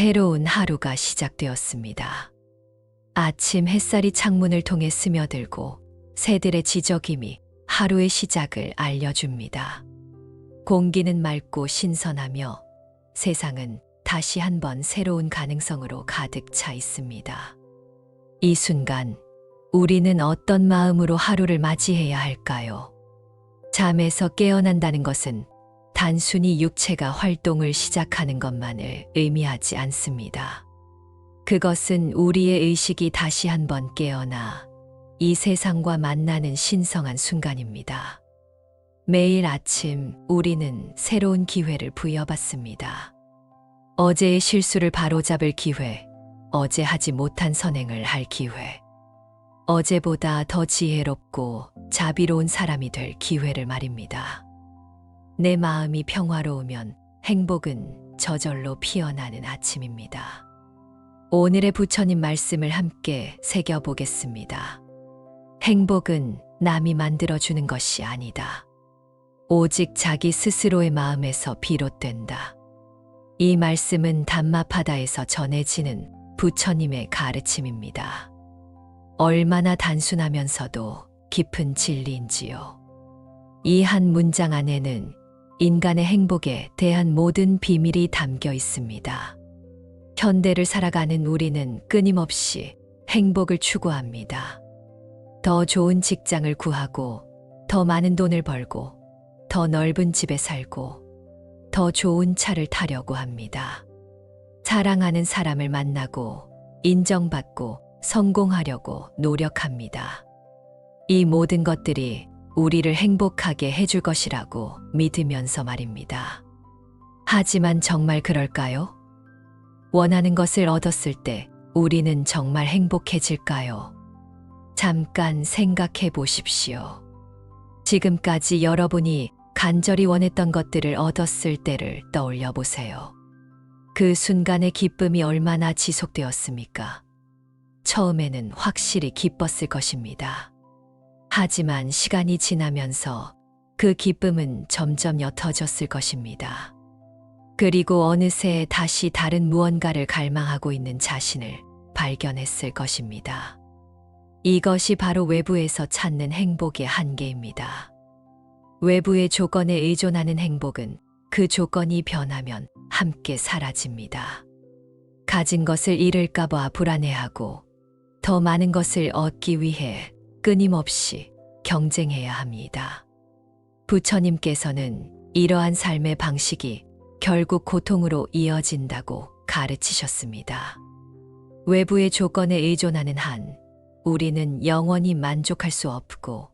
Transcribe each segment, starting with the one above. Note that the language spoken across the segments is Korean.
새로운 하루가 시작되었습니다. 아침 햇살이 창문을 통해 스며들고 새들의 지저귀이 하루의 시작을 알려줍니다. 공기는 맑고 신선하며 세상은 다시 한번 새로운 가능성으로 가득 차 있습니다. 이 순간 우리는 어떤 마음으로 하루를 맞이해야 할까요? 잠에서 깨어난다는 것은 단순히 육체가 활동을 시작하는 것만을 의미하지 않습니다. 그것은 우리의 의식이 다시 한번 깨어나 이 세상과 만나는 신성한 순간입니다. 매일 아침 우리는 새로운 기회를 부여받습니다. 어제의 실수를 바로잡을 기회, 어제 하지 못한 선행을 할 기회, 어제보다 더 지혜롭고 자비로운 사람이 될 기회를 말입니다. 내 마음이 평화로우면 행복은 저절로 피어나는 아침입니다. 오늘의 부처님 말씀을 함께 새겨보겠습니다. 행복은 남이 만들어주는 것이 아니다. 오직 자기 스스로의 마음에서 비롯된다. 이 말씀은 담마파다에서 전해지는 부처님의 가르침입니다. 얼마나 단순하면서도 깊은 진리인지요. 이 한 문장 안에는 인간의 행복에 대한 모든 비밀이 담겨 있습니다. 현대를 살아가는 우리는 끊임없이 행복을 추구합니다. 더 좋은 직장을 구하고, 더 많은 돈을 벌고, 더 넓은 집에 살고, 더 좋은 차를 타려고 합니다. 사랑하는 사람을 만나고, 인정받고, 성공하려고 노력합니다. 이 모든 것들이 우리를 행복하게 해줄 것이라고 믿으면서 말입니다. 하지만 정말 그럴까요? 원하는 것을 얻었을 때 우리는 정말 행복해질까요? 잠깐 생각해 보십시오. 지금까지 여러분이 간절히 원했던 것들을 얻었을 때를 떠올려 보세요. 그 순간의 기쁨이 얼마나 지속되었습니까? 처음에는 확실히 기뻤을 것입니다. 하지만 시간이 지나면서 그 기쁨은 점점 옅어졌을 것입니다. 그리고 어느새 다시 다른 무언가를 갈망하고 있는 자신을 발견했을 것입니다. 이것이 바로 외부에서 찾는 행복의 한계입니다. 외부의 조건에 의존하는 행복은 그 조건이 변하면 함께 사라집니다. 가진 것을 잃을까 봐 불안해하고 더 많은 것을 얻기 위해 끊임없이 경쟁해야 합니다. 부처님께서는 이러한 삶의 방식이 결국 고통으로 이어진다고 가르치셨습니다. 외부의 조건에 의존하는 한 우리는 영원히 만족할 수 없고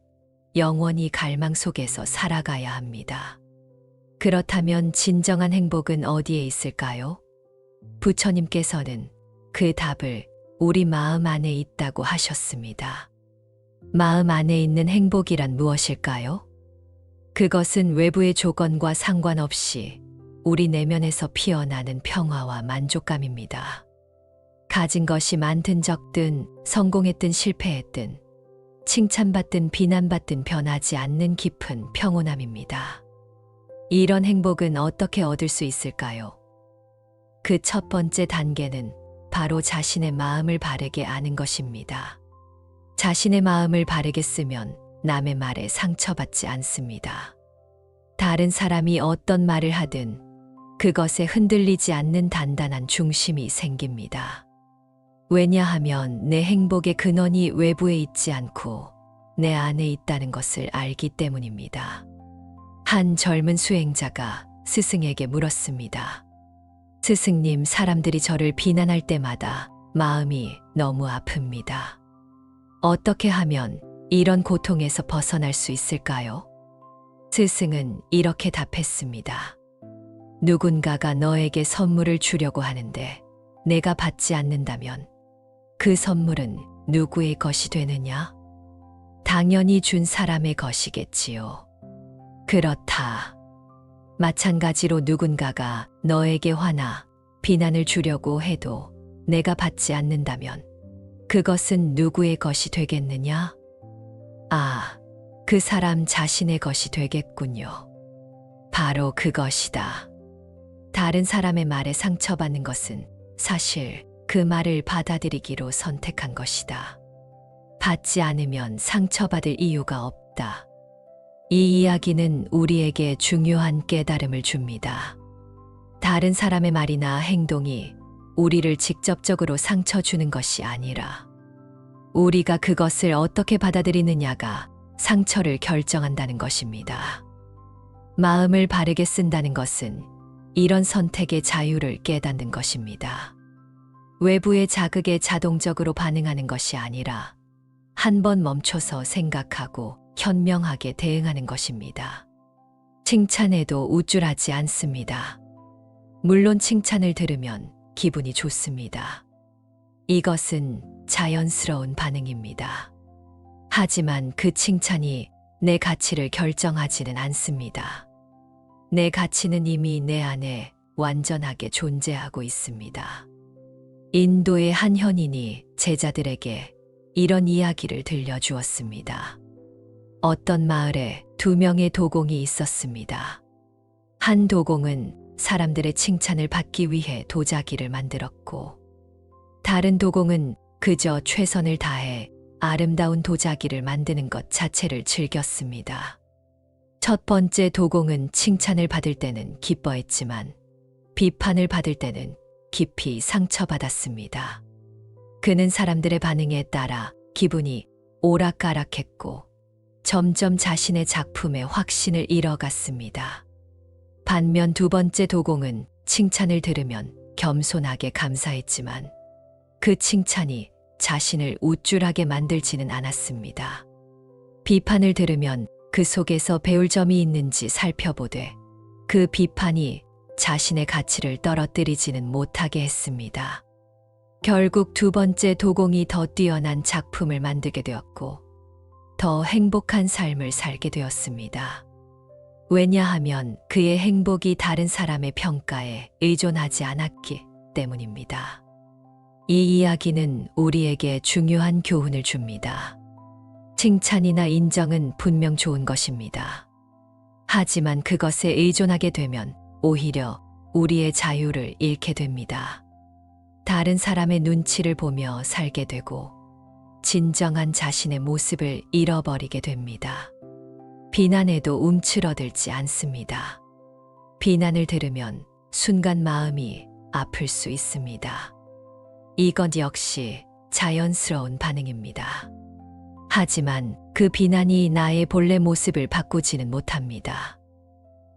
영원히 갈망 속에서 살아가야 합니다. 그렇다면 진정한 행복은 어디에 있을까요? 부처님께서는 그 답을 우리 마음 안에 있다고 하셨습니다. 마음 안에 있는 행복이란 무엇일까요? 그것은 외부의 조건과 상관없이 우리 내면에서 피어나는 평화와 만족감입니다. 가진 것이 많든 적든, 성공했든 실패했든, 칭찬받든 비난받든 변하지 않는 깊은 평온함입니다. 이런 행복은 어떻게 얻을 수 있을까요? 그 첫 번째 단계는 바로 자신의 마음을 바르게 아는 것입니다. 자신의 마음을 바르게 쓰면 남의 말에 상처받지 않습니다. 다른 사람이 어떤 말을 하든 그것에 흔들리지 않는 단단한 중심이 생깁니다. 왜냐하면 내 행복의 근원이 외부에 있지 않고 내 안에 있다는 것을 알기 때문입니다. 한 젊은 수행자가 스승에게 물었습니다. 스승님, 사람들이 저를 비난할 때마다 마음이 너무 아픕니다. 어떻게 하면 이런 고통에서 벗어날 수 있을까요? 스승은 이렇게 답했습니다. 누군가가 너에게 선물을 주려고 하는데 내가 받지 않는다면 그 선물은 누구의 것이 되느냐? 당연히 준 사람의 것이겠지요. 그렇다. 마찬가지로 누군가가 너에게 화나 비난을 주려고 해도 내가 받지 않는다면 그것은 누구의 것이 되겠느냐? 아, 그 사람 자신의 것이 되겠군요. 바로 그것이다. 다른 사람의 말에 상처받는 것은 사실 그 말을 받아들이기로 선택한 것이다. 받지 않으면 상처받을 이유가 없다. 이 이야기는 우리에게 중요한 깨달음을 줍니다. 다른 사람의 말이나 행동이 우리를 직접적으로 상처 주는 것이 아니라 우리가 그것을 어떻게 받아들이느냐가 상처를 결정한다는 것입니다. 마음을 바르게 쓴다는 것은 이런 선택의 자유를 깨닫는 것입니다. 외부의 자극에 자동적으로 반응하는 것이 아니라 한 번 멈춰서 생각하고 현명하게 대응하는 것입니다. 칭찬에도 우쭐하지 않습니다. 물론 칭찬을 들으면 기분이 좋습니다. 이것은 자연스러운 반응입니다. 하지만 그 칭찬이 내 가치를 결정하지는 않습니다. 내 가치는 이미 내 안에 완전하게 존재하고 있습니다. 인도의 한 현인이 제자들에게 이런 이야기를 들려주었습니다. 어떤 마을에 2명의 도공이 있었습니다. 한 도공은 사람들의 칭찬을 받기 위해 도자기를 만들었고, 다른 도공은 그저 최선을 다해 아름다운 도자기를 만드는 것 자체를 즐겼습니다. 첫 번째 도공은 칭찬을 받을 때는 기뻐했지만 비판을 받을 때는 깊이 상처받았습니다. 그는 사람들의 반응에 따라 기분이 오락가락했고 점점 자신의 작품에 확신을 잃어갔습니다. 반면 두 번째 도공은 칭찬을 들으면 겸손하게 감사했지만 그 칭찬이 자신을 우쭐하게 만들지는 않았습니다. 비판을 들으면 그 속에서 배울 점이 있는지 살펴보되 그 비판이 자신의 가치를 떨어뜨리지는 못하게 했습니다. 결국 두 번째 도공이 더 뛰어난 작품을 만들게 되었고 더 행복한 삶을 살게 되었습니다. 왜냐하면 그의 행복이 다른 사람의 평가에 의존하지 않았기 때문입니다. 이 이야기는 우리에게 중요한 교훈을 줍니다. 칭찬이나 인정은 분명 좋은 것입니다. 하지만 그것에 의존하게 되면 오히려 우리의 자유를 잃게 됩니다. 다른 사람의 눈치를 보며 살게 되고 진정한 자신의 모습을 잃어버리게 됩니다. 비난에도 움츠러들지 않습니다. 비난을 들으면 순간 마음이 아플 수 있습니다. 이것 역시 자연스러운 반응입니다. 하지만 그 비난이 나의 본래 모습을 바꾸지는 못합니다.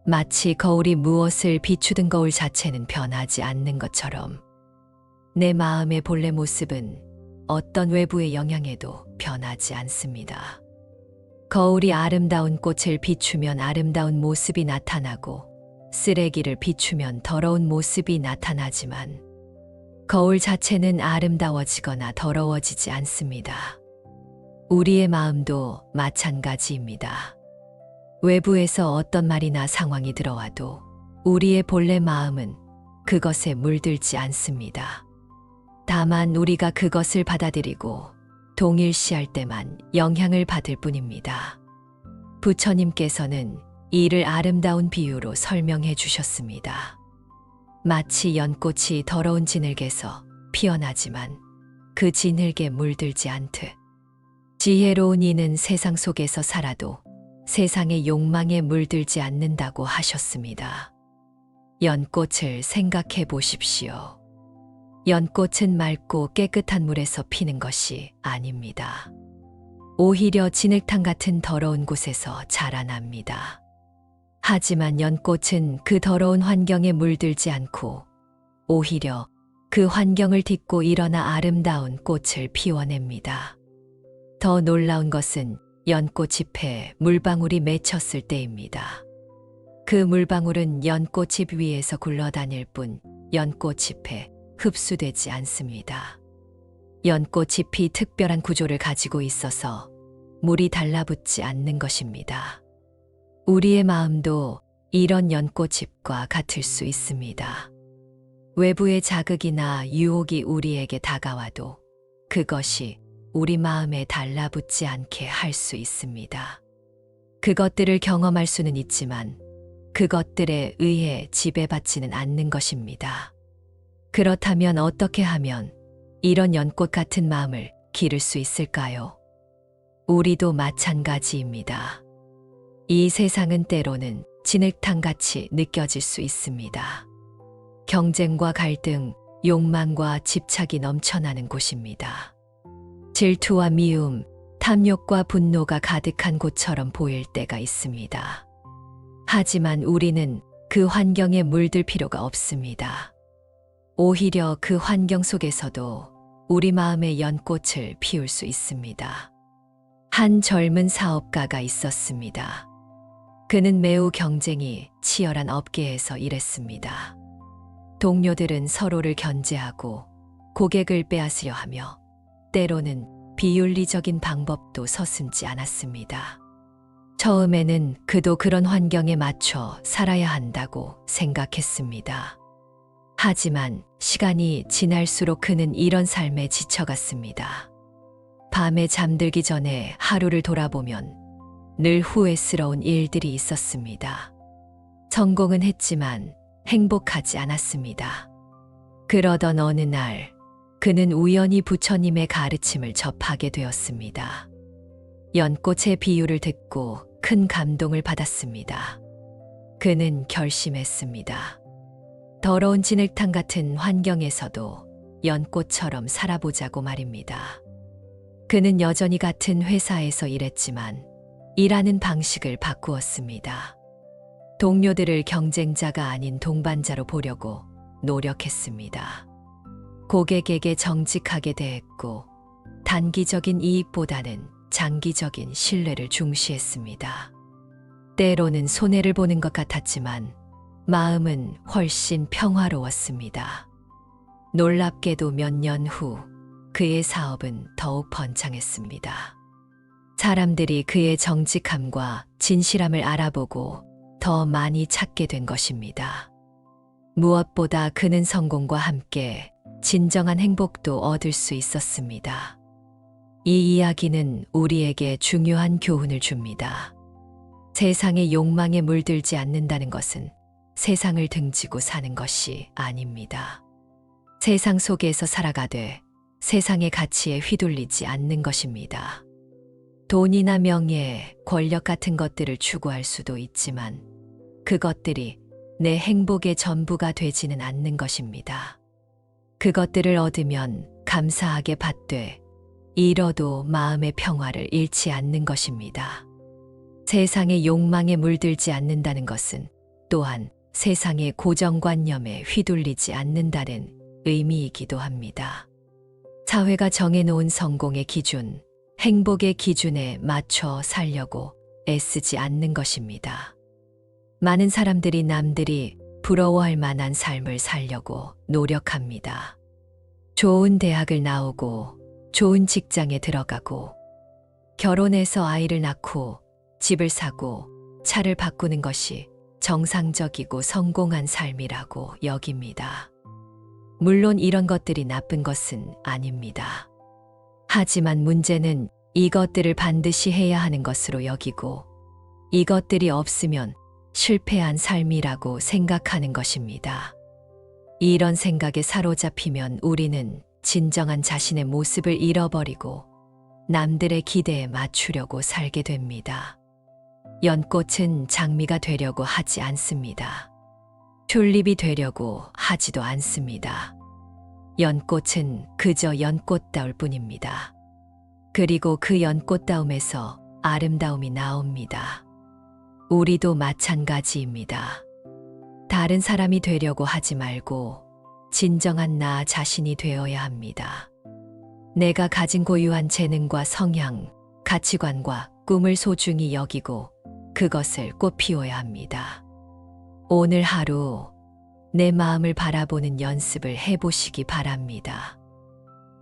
마치 거울이 무엇을 비추든 거울 자체는 변하지 않는 것처럼 내 마음의 본래 모습은 어떤 외부의 영향에도 변하지 않습니다. 거울이 아름다운 꽃을 비추면 아름다운 모습이 나타나고 쓰레기를 비추면 더러운 모습이 나타나지만 거울 자체는 아름다워지거나 더러워지지 않습니다. 우리의 마음도 마찬가지입니다. 외부에서 어떤 말이나 상황이 들어와도 우리의 본래 마음은 그것에 물들지 않습니다. 다만 우리가 그것을 받아들이고 동일시할 때만 영향을 받을 뿐입니다. 부처님께서는 이를 아름다운 비유로 설명해 주셨습니다. 마치 연꽃이 더러운 진흙에서 피어나지만 그 진흙에 물들지 않듯 지혜로운 이는 세상 속에서 살아도 세상의 욕망에 물들지 않는다고 하셨습니다. 연꽃을 생각해 보십시오. 연꽃은 맑고 깨끗한 물에서 피는 것이 아닙니다. 오히려 진흙탕 같은 더러운 곳에서 자라납니다. 하지만 연꽃은 그 더러운 환경에 물들지 않고 오히려 그 환경을 딛고 일어나 아름다운 꽃을 피워냅니다. 더 놀라운 것은 연꽃 잎에 물방울이 맺혔을 때입니다. 그 물방울은 연꽃잎 위에서 굴러다닐 뿐 연꽃잎에 흡수되지 않습니다. 연꽃잎이 특별한 구조를 가지고 있어서 물이 달라붙지 않는 것입니다. 우리의 마음도 이런 연꽃잎과 같을 수 있습니다. 외부의 자극이나 유혹이 우리에게 다가와도 그것이 우리 마음에 달라붙지 않게 할 수 있습니다. 그것들을 경험할 수는 있지만 그것들에 의해 지배받지는 않는 것입니다. 그렇다면 어떻게 하면 이런 연꽃 같은 마음을 기를 수 있을까요? 우리도 마찬가지입니다. 이 세상은 때로는 진흙탕같이 느껴질 수 있습니다. 경쟁과 갈등, 욕망과 집착이 넘쳐나는 곳입니다. 질투와 미움, 탐욕과 분노가 가득한 곳처럼 보일 때가 있습니다. 하지만 우리는 그 환경에 물들 필요가 없습니다. 오히려 그 환경 속에서도 우리 마음의 연꽃을 피울 수 있습니다. 한 젊은 사업가가 있었습니다. 그는 매우 경쟁이 치열한 업계에서 일했습니다. 동료들은 서로를 견제하고 고객을 빼앗으려 하며 때로는 비윤리적인 방법도 서슴지 않았습니다. 처음에는 그도 그런 환경에 맞춰 살아야 한다고 생각했습니다. 하지만 시간이 지날수록 그는 이런 삶에 지쳐갔습니다. 밤에 잠들기 전에 하루를 돌아보면 늘 후회스러운 일들이 있었습니다. 성공은 했지만 행복하지 않았습니다. 그러던 어느 날 그는 우연히 부처님의 가르침을 접하게 되었습니다. 연꽃의 비유를 듣고 큰 감동을 받았습니다. 그는 결심했습니다. 더러운 진흙탕 같은 환경에서도 연꽃처럼 살아보자고 말입니다. 그는 여전히 같은 회사에서 일했지만 일하는 방식을 바꾸었습니다. 동료들을 경쟁자가 아닌 동반자로 보려고 노력했습니다. 고객에게 정직하게 대했고 단기적인 이익보다는 장기적인 신뢰를 중시했습니다. 때로는 손해를 보는 것 같았지만 마음은 훨씬 평화로웠습니다. 놀랍게도 몇 년 후 그의 사업은 더욱 번창했습니다. 사람들이 그의 정직함과 진실함을 알아보고 더 많이 찾게 된 것입니다. 무엇보다 그는 성공과 함께 진정한 행복도 얻을 수 있었습니다. 이 이야기는 우리에게 중요한 교훈을 줍니다. 세상의 욕망에 물들지 않는다는 것은 세상을 등지고 사는 것이 아닙니다. 세상 속에서 살아가되 세상의 가치에 휘둘리지 않는 것입니다. 돈이나 명예, 권력 같은 것들을 추구할 수도 있지만 그것들이 내 행복의 전부가 되지는 않는 것입니다. 그것들을 얻으면 감사하게 받되 잃어도 마음의 평화를 잃지 않는 것입니다. 세상의 욕망에 물들지 않는다는 것은 또한 세상의 고정관념에 휘둘리지 않는다는 의미이기도 합니다. 사회가 정해놓은 성공의 기준, 행복의 기준에 맞춰 살려고 애쓰지 않는 것입니다. 많은 사람들이 남들이 부러워할 만한 삶을 살려고 노력합니다. 좋은 대학을 나오고 좋은 직장에 들어가고 결혼해서 아이를 낳고 집을 사고 차를 바꾸는 것이 정상적이고 성공한 삶이라고 여깁니다. 물론 이런 것들이 나쁜 것은 아닙니다. 하지만 문제는 이것들을 반드시 해야 하는 것으로 여기고 이것들이 없으면 실패한 삶이라고 생각하는 것입니다. 이런 생각에 사로잡히면 우리는 진정한 자신의 모습을 잃어버리고 남들의 기대에 맞추려고 살게 됩니다. 연꽃은 장미가 되려고 하지 않습니다. 튤립이 되려고 하지도 않습니다. 연꽃은 그저 연꽃다울 뿐입니다. 그리고 그 연꽃다움에서 아름다움이 나옵니다. 우리도 마찬가지입니다. 다른 사람이 되려고 하지 말고 진정한 나 자신이 되어야 합니다. 내가 가진 고유한 재능과 성향, 가치관과 꿈을 소중히 여기고 그것을 꽃피워야 합니다. 오늘 하루 내 마음을 바라보는 연습을 해보시기 바랍니다.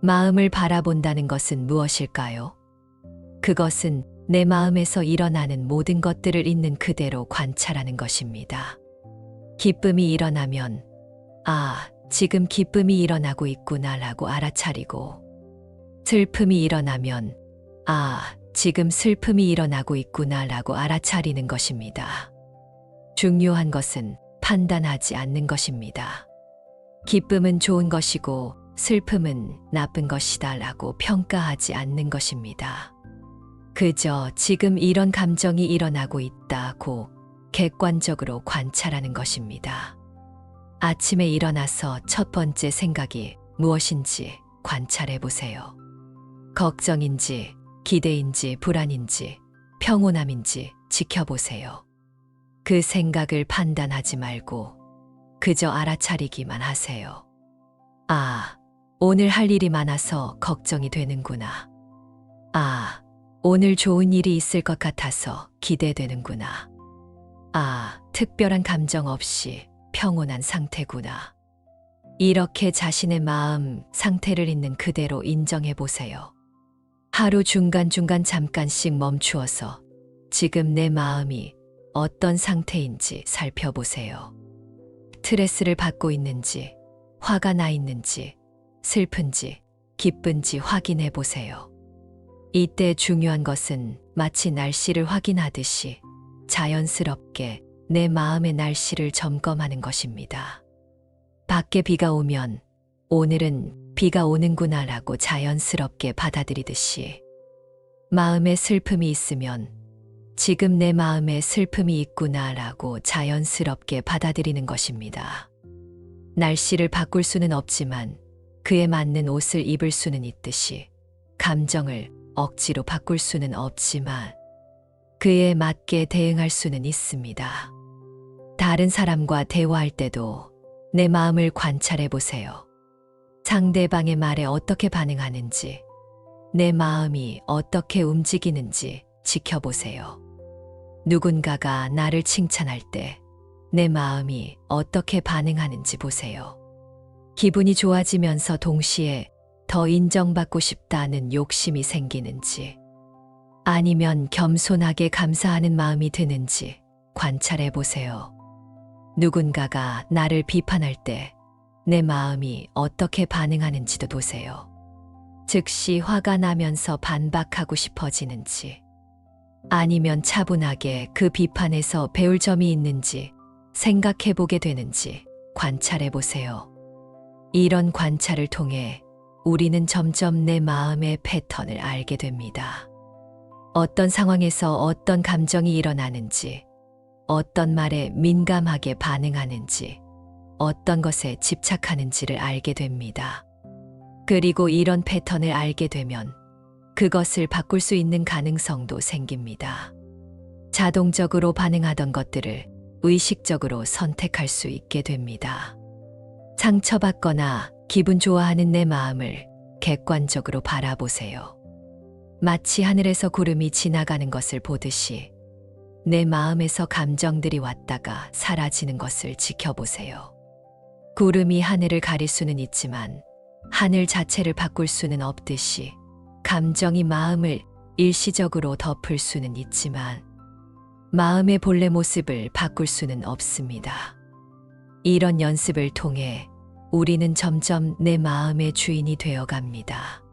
마음을 바라본다는 것은 무엇일까요? 그것은 내 마음에서 일어나는 모든 것들을 있는 그대로 관찰하는 것입니다. 기쁨이 일어나면 지금 기쁨이 일어나고 있구나라고 알아차리고 슬픔이 일어나면 지금 슬픔이 일어나고 있구나라고 알아차리는 것입니다. 중요한 것은 판단하지 않는 것입니다. 기쁨은 좋은 것이고 슬픔은 나쁜 것이다 라고 평가하지 않는 것입니다. 그저 지금 이런 감정이 일어나고 있다고 객관적으로 관찰하는 것입니다. 아침에 일어나서 첫 번째 생각이 무엇인지 관찰해 보세요. 걱정인지, 기대인지, 불안인지, 평온함인지 지켜보세요. 그 생각을 판단하지 말고 그저 알아차리기만 하세요. 아, 오늘 할 일이 많아서 걱정이 되는구나. 아, 오늘 좋은 일이 있을 것 같아서 기대되는구나. 아, 특별한 감정 없이 평온한 상태구나. 이렇게 자신의 마음 상태를 있는 그대로 인정해 보세요. 하루 중간중간 잠깐씩 멈추어서 지금 내 마음이 어떤 상태인지 살펴보세요. 스트레스를 받고 있는지, 화가 나 있는지, 슬픈지, 기쁜지 확인해 보세요. 이때 중요한 것은 마치 날씨를 확인하듯이 자연스럽게 내 마음의 날씨를 점검하는 것입니다. 밖에 비가 오면 오늘은 비가 오는구나라고 자연스럽게 받아들이듯이 마음에 슬픔이 있으면 지금 내 마음에 슬픔이 있구나라고 자연스럽게 받아들이는 것입니다. 날씨를 바꿀 수는 없지만 그에 맞는 옷을 입을 수는 있듯이 감정을 억지로 바꿀 수는 없지만 그에 맞게 대응할 수는 있습니다. 다른 사람과 대화할 때도 내 마음을 관찰해 보세요. 상대방의 말에 어떻게 반응하는지, 내 마음이 어떻게 움직이는지 지켜보세요. 누군가가 나를 칭찬할 때 내 마음이 어떻게 반응하는지 보세요. 기분이 좋아지면서 동시에 더 인정받고 싶다는 욕심이 생기는지, 아니면 겸손하게 감사하는 마음이 드는지 관찰해 보세요. 누군가가 나를 비판할 때 내 마음이 어떻게 반응하는지도 보세요. 즉시 화가 나면서 반박하고 싶어지는지, 아니면 차분하게 그 비판에서 배울 점이 있는지 생각해 보게 되는지 관찰해 보세요. 이런 관찰을 통해 우리는 점점 내 마음의 패턴을 알게 됩니다. 어떤 상황에서 어떤 감정이 일어나는지, 어떤 말에 민감하게 반응하는지, 어떤 것에 집착하는지를 알게 됩니다. 그리고 이런 패턴을 알게 되면 그것을 바꿀 수 있는 가능성도 생깁니다. 자동적으로 반응하던 것들을 의식적으로 선택할 수 있게 됩니다. 상처받거나 기분 좋아하는 내 마음을 객관적으로 바라보세요. 마치 하늘에서 구름이 지나가는 것을 보듯이 내 마음에서 감정들이 왔다가 사라지는 것을 지켜보세요. 구름이 하늘을 가릴 수는 있지만 하늘 자체를 바꿀 수는 없듯이 감정이 마음을 일시적으로 덮을 수는 있지만 마음의 본래 모습을 바꿀 수는 없습니다. 이런 연습을 통해 우리는 점점 내 마음의 주인이 되어 갑니다.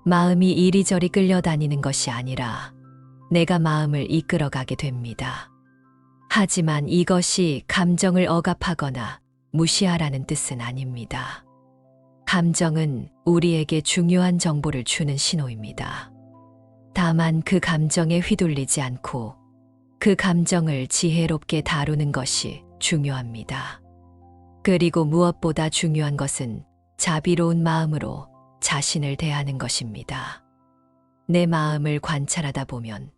마음이 이리저리 끌려다니는 것이 아니라 내가 마음을 이끌어가게 됩니다. 하지만 이것이 감정을 억압하거나 무시하라는 뜻은 아닙니다. 감정은 우리에게 중요한 정보를 주는 신호입니다. 다만 그 감정에 휘둘리지 않고 그 감정을 지혜롭게 다루는 것이 중요합니다. 그리고 무엇보다 중요한 것은 자비로운 마음으로 자신을 대하는 것입니다. 내 마음을 관찰하다 보면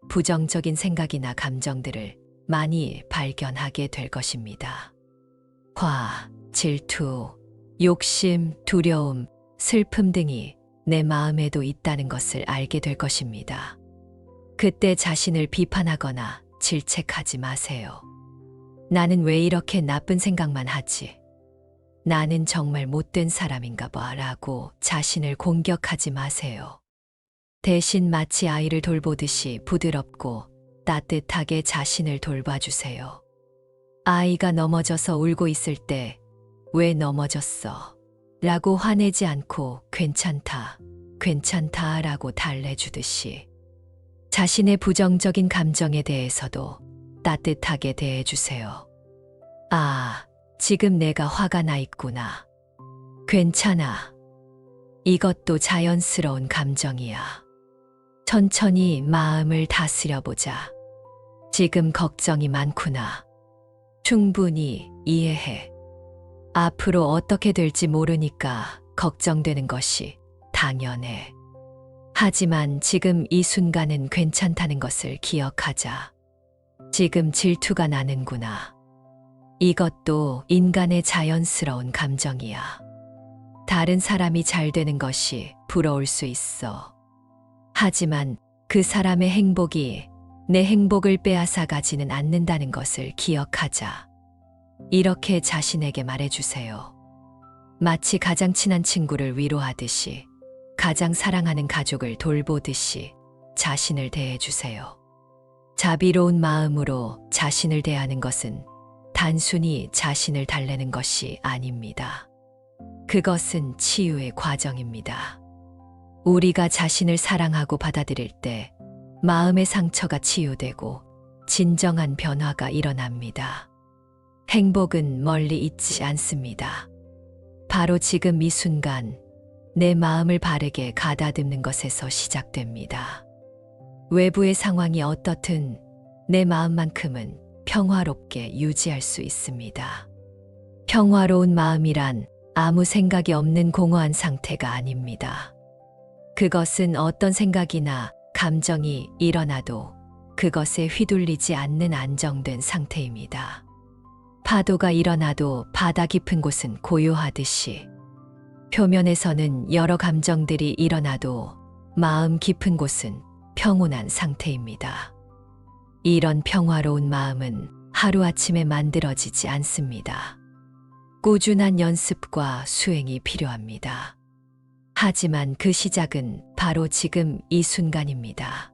부정적인 생각이나 감정들을 많이 발견하게 될 것입니다. 화, 질투, 욕심, 두려움, 슬픔 등이 내 마음에도 있다는 것을 알게 될 것입니다. 그때 자신을 비판하거나 질책하지 마세요. 나는 왜 이렇게 나쁜 생각만 하지? 나는 정말 못된 사람인가 봐 라고 자신을 공격하지 마세요. 대신 마치 아이를 돌보듯이 부드럽고 따뜻하게 자신을 돌봐주세요. 아이가 넘어져서 울고 있을 때 왜 넘어졌어? 라고 화내지 않고 괜찮다, 괜찮다 라고 달래주듯이 자신의 부정적인 감정에 대해서도 따뜻하게 대해주세요. 아, 지금 내가 화가 나 있구나. 괜찮아. 이것도 자연스러운 감정이야. 천천히 마음을 다스려 보자. 지금 걱정이 많구나. 충분히 이해해. 앞으로 어떻게 될지 모르니까 걱정되는 것이 당연해. 하지만 지금 이 순간은 괜찮다는 것을 기억하자. 지금 질투가 나는구나. 이것도 인간의 자연스러운 감정이야. 다른 사람이 잘 되는 것이 부러울 수 있어. 하지만 그 사람의 행복이 내 행복을 빼앗아 가지는 않는다는 것을 기억하자. 이렇게 자신에게 말해주세요. 마치 가장 친한 친구를 위로하듯이, 가장 사랑하는 가족을 돌보듯이 자신을 대해주세요. 자비로운 마음으로 자신을 대하는 것은 단순히 자신을 달래는 것이 아닙니다. 그것은 치유의 과정입니다. 우리가 자신을 사랑하고 받아들일 때 마음의 상처가 치유되고 진정한 변화가 일어납니다. 행복은 멀리 있지 않습니다. 바로 지금 이 순간 내 마음을 바르게 가다듬는 것에서 시작됩니다. 외부의 상황이 어떻든 내 마음만큼은 평화롭게 유지할 수 있습니다. 평화로운 마음이란 아무 생각이 없는 공허한 상태가 아닙니다. 그것은 어떤 생각이나 감정이 일어나도 그것에 휘둘리지 않는 안정된 상태입니다. 파도가 일어나도 바다 깊은 곳은 고요하듯이 표면에서는 여러 감정들이 일어나도 마음 깊은 곳은 평온한 상태입니다. 이런 평화로운 마음은 하루아침에 만들어지지 않습니다. 꾸준한 연습과 수행이 필요합니다. 하지만 그 시작은 바로 지금 이 순간입니다.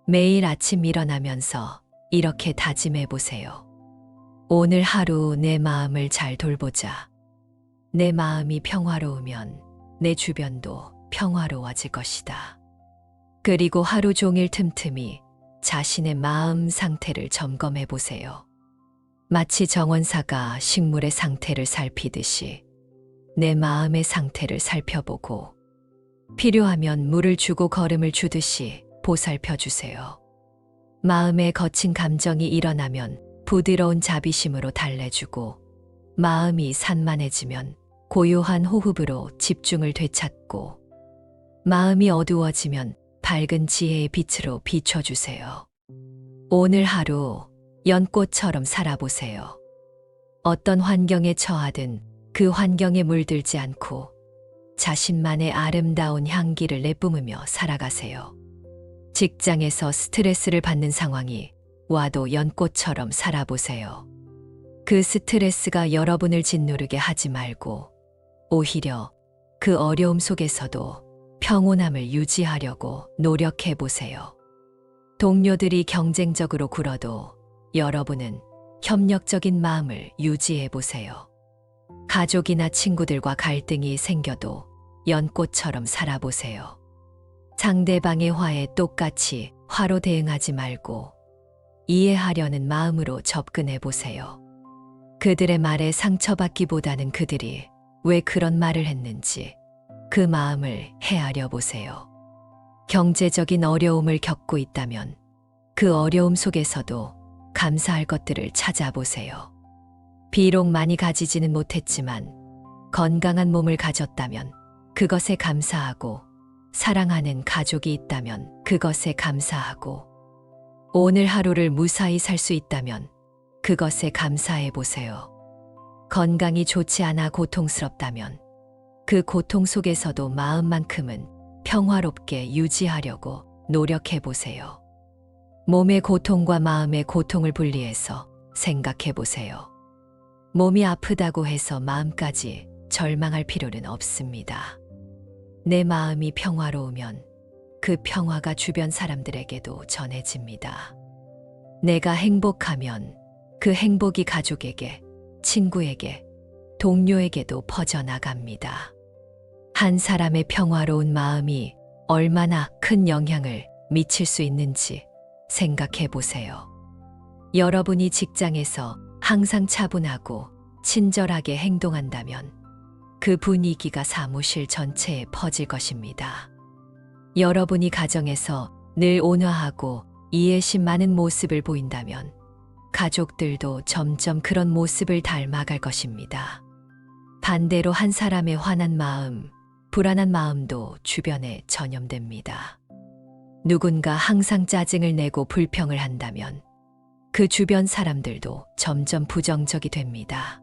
매일 아침 일어나면서 이렇게 다짐해 보세요. 오늘 하루 내 마음을 잘 돌보자. 내 마음이 평화로우면 내 주변도 평화로워질 것이다. 그리고 하루 종일 틈틈이 자신의 마음 상태를 점검해 보세요. 마치 정원사가 식물의 상태를 살피듯이 내 마음의 상태를 살펴보고 필요하면 물을 주고 거름을 주듯이 보살펴 주세요. 마음에 거친 감정이 일어나면 부드러운 자비심으로 달래주고 마음이 산만해지면 고요한 호흡으로 집중을 되찾고 마음이 어두워지면 밝은 지혜의 빛으로 비춰주세요. 오늘 하루 연꽃처럼 살아보세요. 어떤 환경에 처하든 그 환경에 물들지 않고 자신만의 아름다운 향기를 내뿜으며 살아가세요. 직장에서 스트레스를 받는 상황이 와도 연꽃처럼 살아보세요. 그 스트레스가 여러분을 짓누르게 하지 말고 오히려 그 어려움 속에서도 평온함을 유지하려고 노력해 보세요. 동료들이 경쟁적으로 굴어도 여러분은 협력적인 마음을 유지해 보세요. 가족이나 친구들과 갈등이 생겨도 연꽃처럼 살아보세요. 상대방의 화에 똑같이 화로 대응하지 말고 이해하려는 마음으로 접근해 보세요. 그들의 말에 상처받기보다는 그들이 왜 그런 말을 했는지 그 마음을 헤아려 보세요. 경제적인 어려움을 겪고 있다면 그 어려움 속에서도 감사할 것들을 찾아보세요. 비록 많이 가지지는 못했지만 건강한 몸을 가졌다면 그것에 감사하고 사랑하는 가족이 있다면 그것에 감사하고 오늘 하루를 무사히 살 수 있다면 그것에 감사해 보세요. 건강이 좋지 않아 고통스럽다면 그 고통 속에서도 마음만큼은 평화롭게 유지하려고 노력해 보세요. 몸의 고통과 마음의 고통을 분리해서 생각해 보세요. 몸이 아프다고 해서 마음까지 절망할 필요는 없습니다. 내 마음이 평화로우면 그 평화가 주변 사람들에게도 전해집니다. 내가 행복하면 그 행복이 가족에게, 친구에게, 동료에게도 퍼져나갑니다. 한 사람의 평화로운 마음이 얼마나 큰 영향을 미칠 수 있는지 생각해 보세요. 여러분이 직장에서 항상 차분하고 친절하게 행동한다면 그 분위기가 사무실 전체에 퍼질 것입니다. 여러분이 가정에서 늘 온화하고 이해심 많은 모습을 보인다면 가족들도 점점 그런 모습을 닮아갈 것입니다. 반대로 한 사람의 화난 마음, 불안한 마음도 주변에 전염됩니다. 누군가 항상 짜증을 내고 불평을 한다면 그 주변 사람들도 점점 부정적이 됩니다.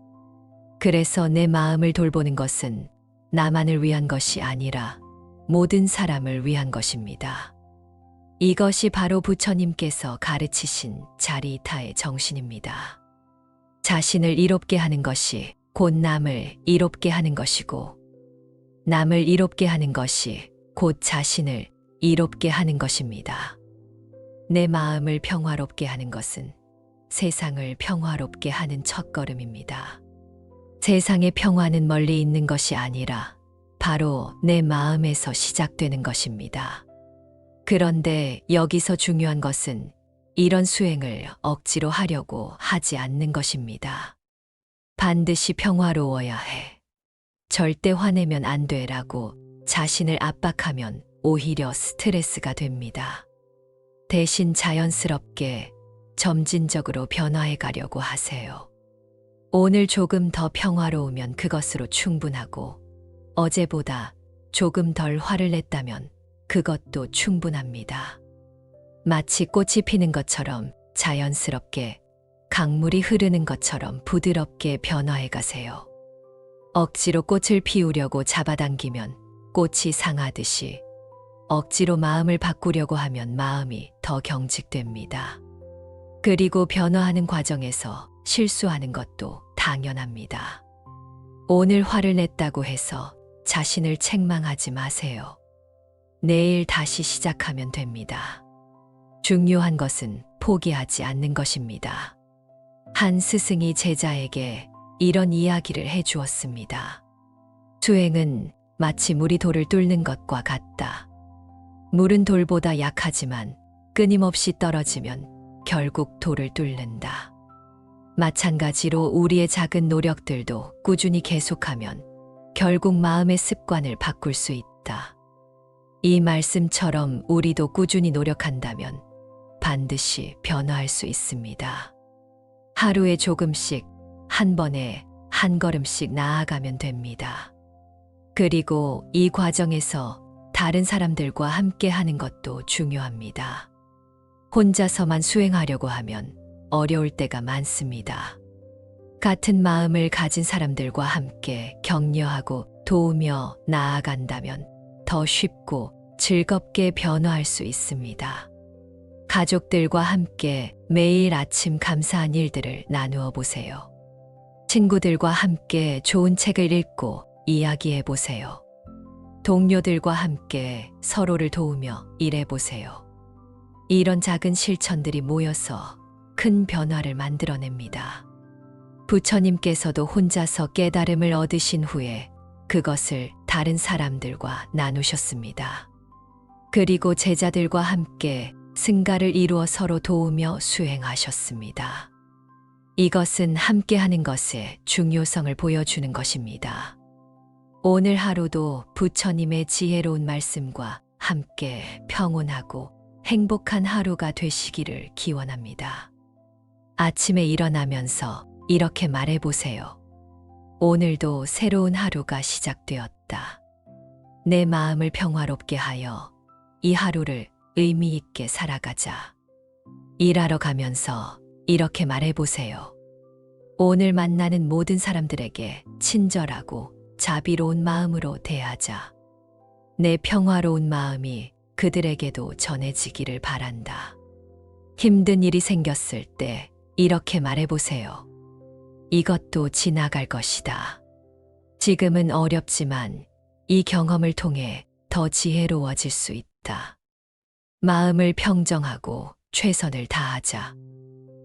그래서 내 마음을 돌보는 것은 나만을 위한 것이 아니라 모든 사람을 위한 것입니다. 이것이 바로 부처님께서 가르치신 자리이타의 정신입니다. 자신을 이롭게 하는 것이 곧 남을 이롭게 하는 것이고, 남을 이롭게 하는 것이 곧 자신을 이롭게 하는 것입니다. 내 마음을 평화롭게 하는 것은 세상을 평화롭게 하는 첫걸음입니다. 세상의 평화는 멀리 있는 것이 아니라 바로 내 마음에서 시작되는 것입니다. 그런데 여기서 중요한 것은 이런 수행을 억지로 하려고 하지 않는 것입니다. 반드시 평화로워야 해. 절대 화내면 안 돼라고 자신을 압박하면 오히려 스트레스가 됩니다. 대신 자연스럽게 점진적으로 변화해 가려고 하세요. 오늘 조금 더 평화로우면 그것으로 충분하고, 어제보다 조금 덜 화를 냈다면 그것도 충분합니다. 마치 꽃이 피는 것처럼 자연스럽게, 강물이 흐르는 것처럼 부드럽게 변화해 가세요. 억지로 꽃을 피우려고 잡아당기면 꽃이 상하듯이 억지로 마음을 바꾸려고 하면 마음이 더 경직됩니다. 그리고 변화하는 과정에서 실수하는 것도 당연합니다. 오늘 화를 냈다고 해서 자신을 책망하지 마세요. 내일 다시 시작하면 됩니다. 중요한 것은 포기하지 않는 것입니다. 한 스승이 제자에게 이런 이야기를 해 주었습니다. 수행은 마치 물이 돌을 뚫는 것과 같다. 물은 돌보다 약하지만 끊임없이 떨어지면 결국 돌을 뚫는다. 마찬가지로 우리의 작은 노력들도 꾸준히 계속하면 결국 마음의 습관을 바꿀 수 있다. 이 말씀처럼 우리도 꾸준히 노력한다면 반드시 변화할 수 있습니다. 하루에 조금씩, 한 번에 한 걸음씩 나아가면 됩니다. 그리고 이 과정에서 다른 사람들과 함께 하는 것도 중요합니다. 혼자서만 수행하려고 하면 어려울 때가 많습니다. 같은 마음을 가진 사람들과 함께 격려하고 도우며 나아간다면 더 쉽고 즐겁게 변화할 수 있습니다. 가족들과 함께 매일 아침 감사한 일들을 나누어 보세요. 친구들과 함께 좋은 책을 읽고 이야기해 보세요. 동료들과 함께 서로를 도우며 일해 보세요. 이런 작은 실천들이 모여서 큰 변화를 만들어냅니다. 부처님께서도 혼자서 깨달음을 얻으신 후에 그것을 다른 사람들과 나누셨습니다. 그리고 제자들과 함께 승가를 이루어 서로 도우며 수행하셨습니다. 이것은 함께하는 것의 중요성을 보여주는 것입니다. 오늘 하루도 부처님의 지혜로운 말씀과 함께 평온하고 행복한 하루가 되시기를 기원합니다. 아침에 일어나면서 이렇게 말해보세요. 오늘도 새로운 하루가 시작되었다. 내 마음을 평화롭게 하여 이 하루를 의미 있게 살아가자. 일하러 가면서 이렇게 말해보세요. 오늘 만나는 모든 사람들에게 친절하고 자비로운 마음으로 대하자. 내 평화로운 마음이 그들에게도 전해지기를 바란다. 힘든 일이 생겼을 때 이렇게 말해보세요. 이것도 지나갈 것이다. 지금은 어렵지만 이 경험을 통해 더 지혜로워질 수 있다. 마음을 평정하고 최선을 다하자.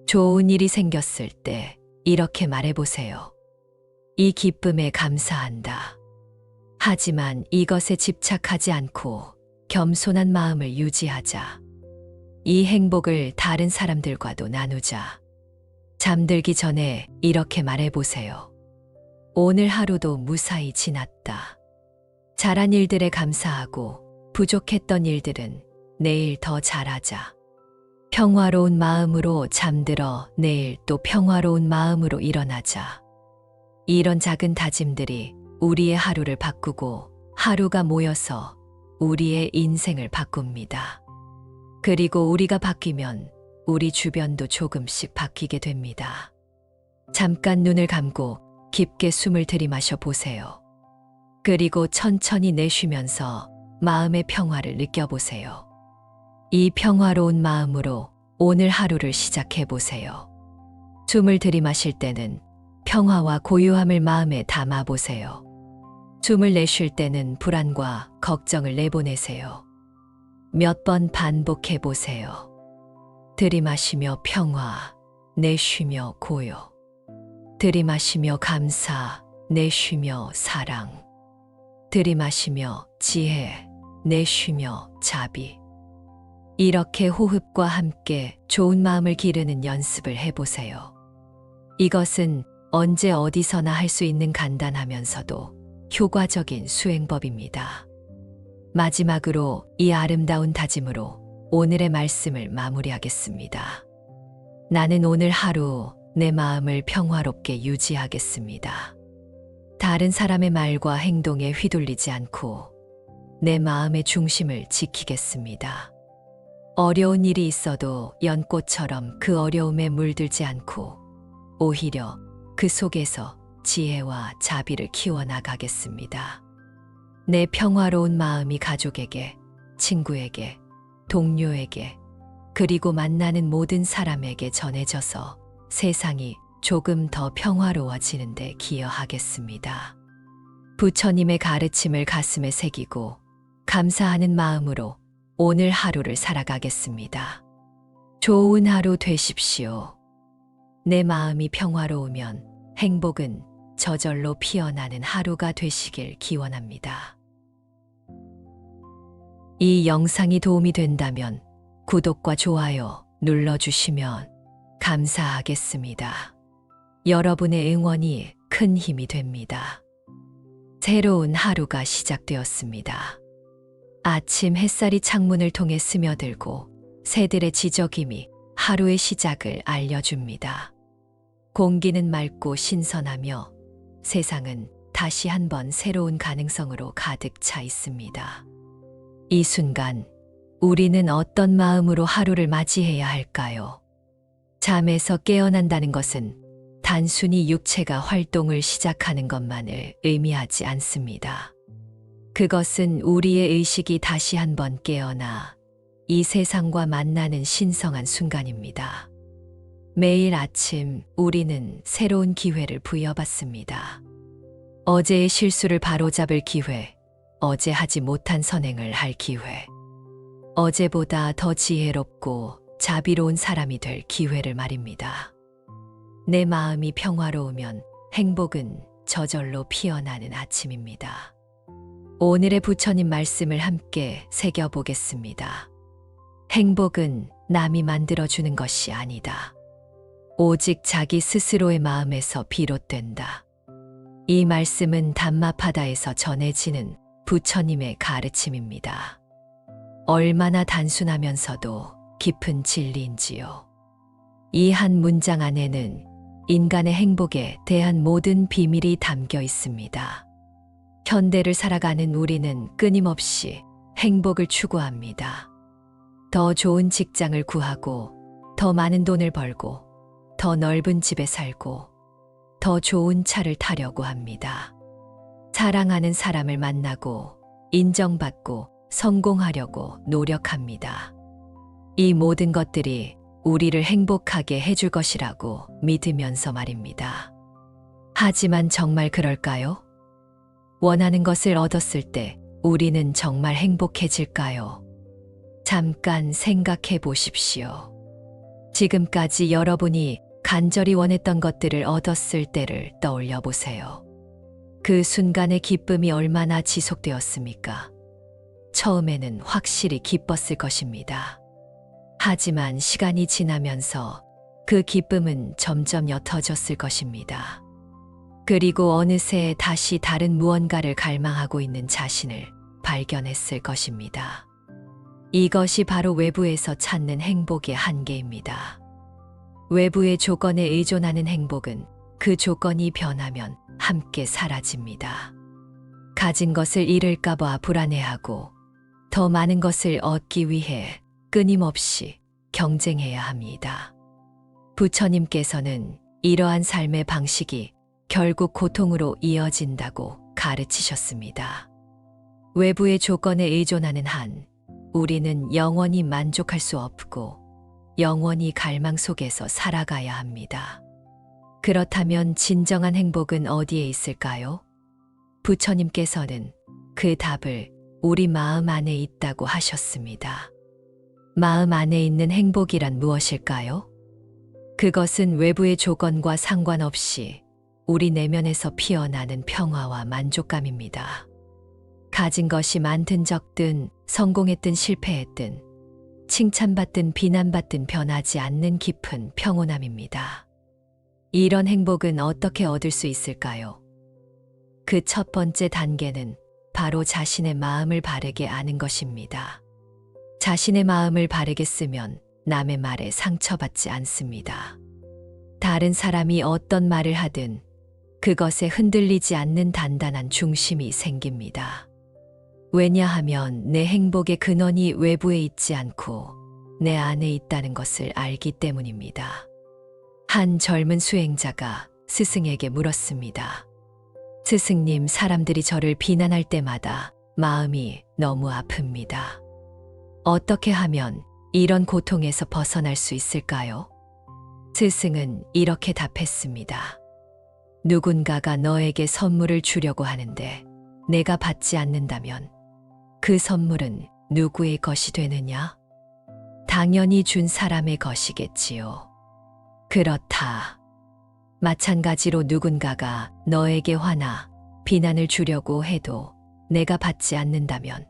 좋은 일이 생겼을 때 이렇게 말해보세요. 이 기쁨에 감사한다. 하지만 이것에 집착하지 않고 겸손한 마음을 유지하자. 이 행복을 다른 사람들과도 나누자. 잠들기 전에 이렇게 말해보세요. 오늘 하루도 무사히 지났다. 잘한 일들에 감사하고 부족했던 일들은 내일 더 잘하자. 평화로운 마음으로 잠들어 내일 또 평화로운 마음으로 일어나자. 이런 작은 다짐들이 우리의 하루를 바꾸고 하루가 모여서 우리의 인생을 바꿉니다. 그리고 우리가 바뀌면 우리 주변도 조금씩 바뀌게 됩니다. 잠깐 눈을 감고 깊게 숨을 들이마셔 보세요. 그리고 천천히 내쉬면서 마음의 평화를 느껴보세요. 이 평화로운 마음으로 오늘 하루를 시작해 보세요. 숨을 들이마실 때는 평화와 고요함을 마음에 담아 보세요. 숨을 내쉴 때는 불안과 걱정을 내보내세요. 몇 번 반복해 보세요. 들이마시며 평화, 내쉬며 고요. 들이마시며 감사, 내쉬며 사랑. 들이마시며 지혜, 내쉬며 자비. 이렇게 호흡과 함께 좋은 마음을 기르는 연습을 해보세요. 이것은 언제 어디서나 할 수 있는 간단하면서도 효과적인 수행법입니다. 마지막으로 이 아름다운 다짐으로 오늘의 말씀을 마무리하겠습니다. 나는 오늘 하루 내 마음을 평화롭게 유지하겠습니다. 다른 사람의 말과 행동에 휘둘리지 않고 내 마음의 중심을 지키겠습니다. 어려운 일이 있어도 연꽃처럼 그 어려움에 물들지 않고 오히려 그 속에서 지혜와 자비를 키워나가겠습니다. 내 평화로운 마음이 가족에게, 친구에게, 동료에게, 그리고 만나는 모든 사람에게 전해져서 세상이 조금 더 평화로워지는 데 기여하겠습니다. 부처님의 가르침을 가슴에 새기고 감사하는 마음으로 오늘 하루를 살아가겠습니다. 좋은 하루 되십시오. 내 마음이 평화로우면 행복은 저절로 피어나는 하루가 되시길 기원합니다. 이 영상이 도움이 된다면 구독과 좋아요 눌러주시면 감사하겠습니다. 여러분의 응원이 큰 힘이 됩니다. 새로운 하루가 시작되었습니다. 아침 햇살이 창문을 통해 스며들고 새들의 지저귀미 하루의 시작을 알려줍니다. 공기는 맑고 신선하며 세상은 다시 한번 새로운 가능성으로 가득 차 있습니다. 이 순간 우리는 어떤 마음으로 하루를 맞이해야 할까요? 잠에서 깨어난다는 것은 단순히 육체가 활동을 시작하는 것만을 의미하지 않습니다. 그것은 우리의 의식이 다시 한번 깨어나 이 세상과 만나는 신성한 순간입니다. 매일 아침 우리는 새로운 기회를 부여받습니다. 어제의 실수를 바로잡을 기회, 어제 하지 못한 선행을 할 기회, 어제보다 더 지혜롭고 자비로운 사람이 될 기회를 말입니다. 내 마음이 평화로우면 행복은 저절로 피어나는 아침입니다. 오늘의 부처님 말씀을 함께 새겨보겠습니다. 행복은 남이 만들어주는 것이 아니다. 오직 자기 스스로의 마음에서 비롯된다. 이 말씀은 담마파다에서 전해지는 부처님의 가르침입니다. 얼마나 단순하면서도 깊은 진리인지요. 이 한 문장 안에는 인간의 행복에 대한 모든 비밀이 담겨 있습니다. 현대를 살아가는 우리는 끊임없이 행복을 추구합니다. 더 좋은 직장을 구하고, 더 많은 돈을 벌고, 더 넓은 집에 살고, 더 좋은 차를 타려고 합니다. 사랑하는 사람을 만나고, 인정받고, 성공하려고 노력합니다. 이 모든 것들이 우리를 행복하게 해줄 것이라고 믿으면서 말입니다. 하지만 정말 그럴까요? 원하는 것을 얻었을 때 우리는 정말 행복해질까요? 잠깐 생각해 보십시오. 지금까지 여러분이 간절히 원했던 것들을 얻었을 때를 떠올려 보세요. 그 순간의 기쁨이 얼마나 지속되었습니까? 처음에는 확실히 기뻤을 것입니다. 하지만 시간이 지나면서 그 기쁨은 점점 옅어졌을 것입니다. 그리고 어느새 다시 다른 무언가를 갈망하고 있는 자신을 발견했을 것입니다. 이것이 바로 외부에서 찾는 행복의 한계입니다. 외부의 조건에 의존하는 행복은 그 조건이 변하면 함께 사라집니다. 가진 것을 잃을까봐 불안해하고 더 많은 것을 얻기 위해 끊임없이 경쟁해야 합니다. 부처님께서는 이러한 삶의 방식이 결국 고통으로 이어진다고 가르치셨습니다. 외부의 조건에 의존하는 한 우리는 영원히 만족할 수 없고 영원히 갈망 속에서 살아가야 합니다. 그렇다면 진정한 행복은 어디에 있을까요? 부처님께서는 그 답을 우리 마음 안에 있다고 하셨습니다. 마음 안에 있는 행복이란 무엇일까요? 그것은 외부의 조건과 상관없이 우리 내면에서 피어나는 평화와 만족감입니다. 가진 것이 많든 적든 성공했든 실패했든 칭찬받든 비난받든 변하지 않는 깊은 평온함입니다. 이런 행복은 어떻게 얻을 수 있을까요? 그 첫 번째 단계는 바로 자신의 마음을 바르게 아는 것입니다. 자신의 마음을 바르게 쓰면 남의 말에 상처받지 않습니다. 다른 사람이 어떤 말을 하든 그것에 흔들리지 않는 단단한 중심이 생깁니다. 왜냐하면 내 행복의 근원이 외부에 있지 않고 내 안에 있다는 것을 알기 때문입니다. 한 젊은 수행자가 스승에게 물었습니다. 스승님, 사람들이 저를 비난할 때마다 마음이 너무 아픕니다. 어떻게 하면 이런 고통에서 벗어날 수 있을까요? 스승은 이렇게 답했습니다. 누군가가 너에게 선물을 주려고 하는데 내가 받지 않는다면 그 선물은 누구의 것이 되느냐? 당연히 준 사람의 것이겠지요. 그렇다. 마찬가지로 누군가가 너에게 화나 비난을 주려고 해도 내가 받지 않는다면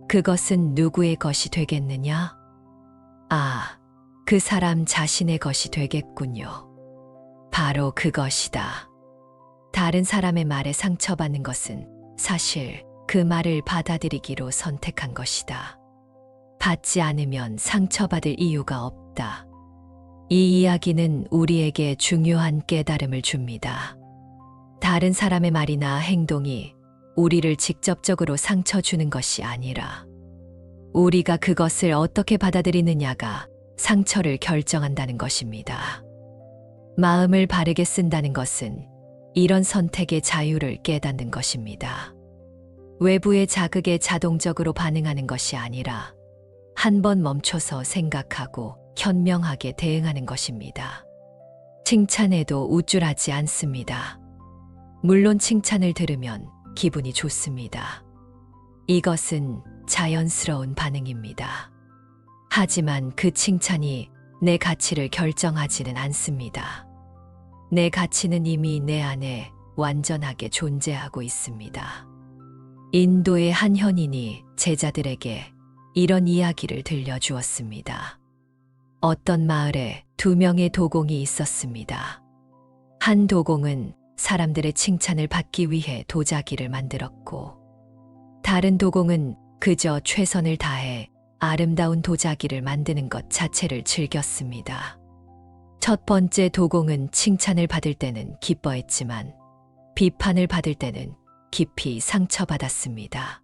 그것은 누구의 것이 되겠느냐? 아, 그 사람 자신의 것이 되겠군요. 바로 그것이다. 다른 사람의 말에 상처받는 것은 사실 그 말을 받아들이기로 선택한 것이다. 받지 않으면 상처받을 이유가 없다. 이 이야기는 우리에게 중요한 깨달음을 줍니다. 다른 사람의 말이나 행동이 우리를 직접적으로 상처 주는 것이 아니라 우리가 그것을 어떻게 받아들이느냐가 상처를 결정한다는 것입니다. 마음을 바르게 쓴다는 것은 이런 선택의 자유를 깨닫는 것입니다. 외부의 자극에 자동적으로 반응하는 것이 아니라 한 번 멈춰서 생각하고 현명하게 대응하는 것입니다. 칭찬에도 우쭐하지 않습니다. 물론 칭찬을 들으면 기분이 좋습니다. 이것은 자연스러운 반응입니다. 하지만 그 칭찬이 내 가치를 결정하지는 않습니다. 내 가치는 이미 내 안에 완전하게 존재하고 있습니다. 인도의 한 현인이 제자들에게 이런 이야기를 들려주었습니다. 어떤 마을에 2명의 도공이 있었습니다. 한 도공은 사람들의 칭찬을 받기 위해 도자기를 만들었고, 다른 도공은 그저 최선을 다해 아름다운 도자기를 만드는 것 자체를 즐겼습니다. 첫 번째 도공은 칭찬을 받을 때는 기뻐했지만 비판을 받을 때는 깊이 상처받았습니다.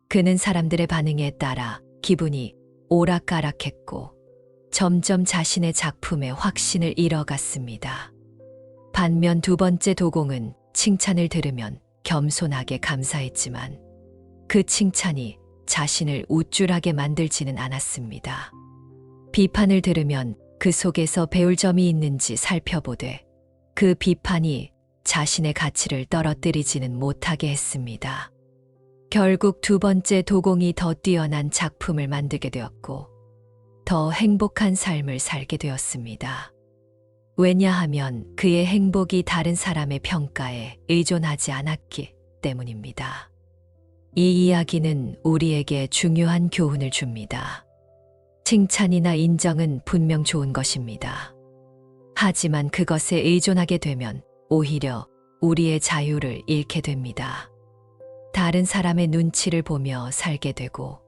그는 사람들의 반응에 따라 기분이 오락가락했고 점점 자신의 작품에 확신을 잃어갔습니다. 반면 두 번째 도공은 칭찬을 들으면 겸손하게 감사했지만 그 칭찬이 자신을 우쭐하게 만들지는 않았습니다. 비판을 들으면 그 속에서 배울 점이 있는지 살펴보되 그 비판이 자신의 가치를 떨어뜨리지는 못하게 했습니다. 결국 두 번째 도공이 더 뛰어난 작품을 만들게 되었고 더 행복한 삶을 살게 되었습니다. 왜냐하면 그의 행복이 다른 사람의 평가에 의존하지 않았기 때문입니다. 이 이야기는 우리에게 중요한 교훈을 줍니다. 칭찬이나 인정은 분명 좋은 것입니다. 하지만 그것에 의존하게 되면 오히려 우리의 자유를 잃게 됩니다. 다른 사람의 눈치를 보며 살게 되고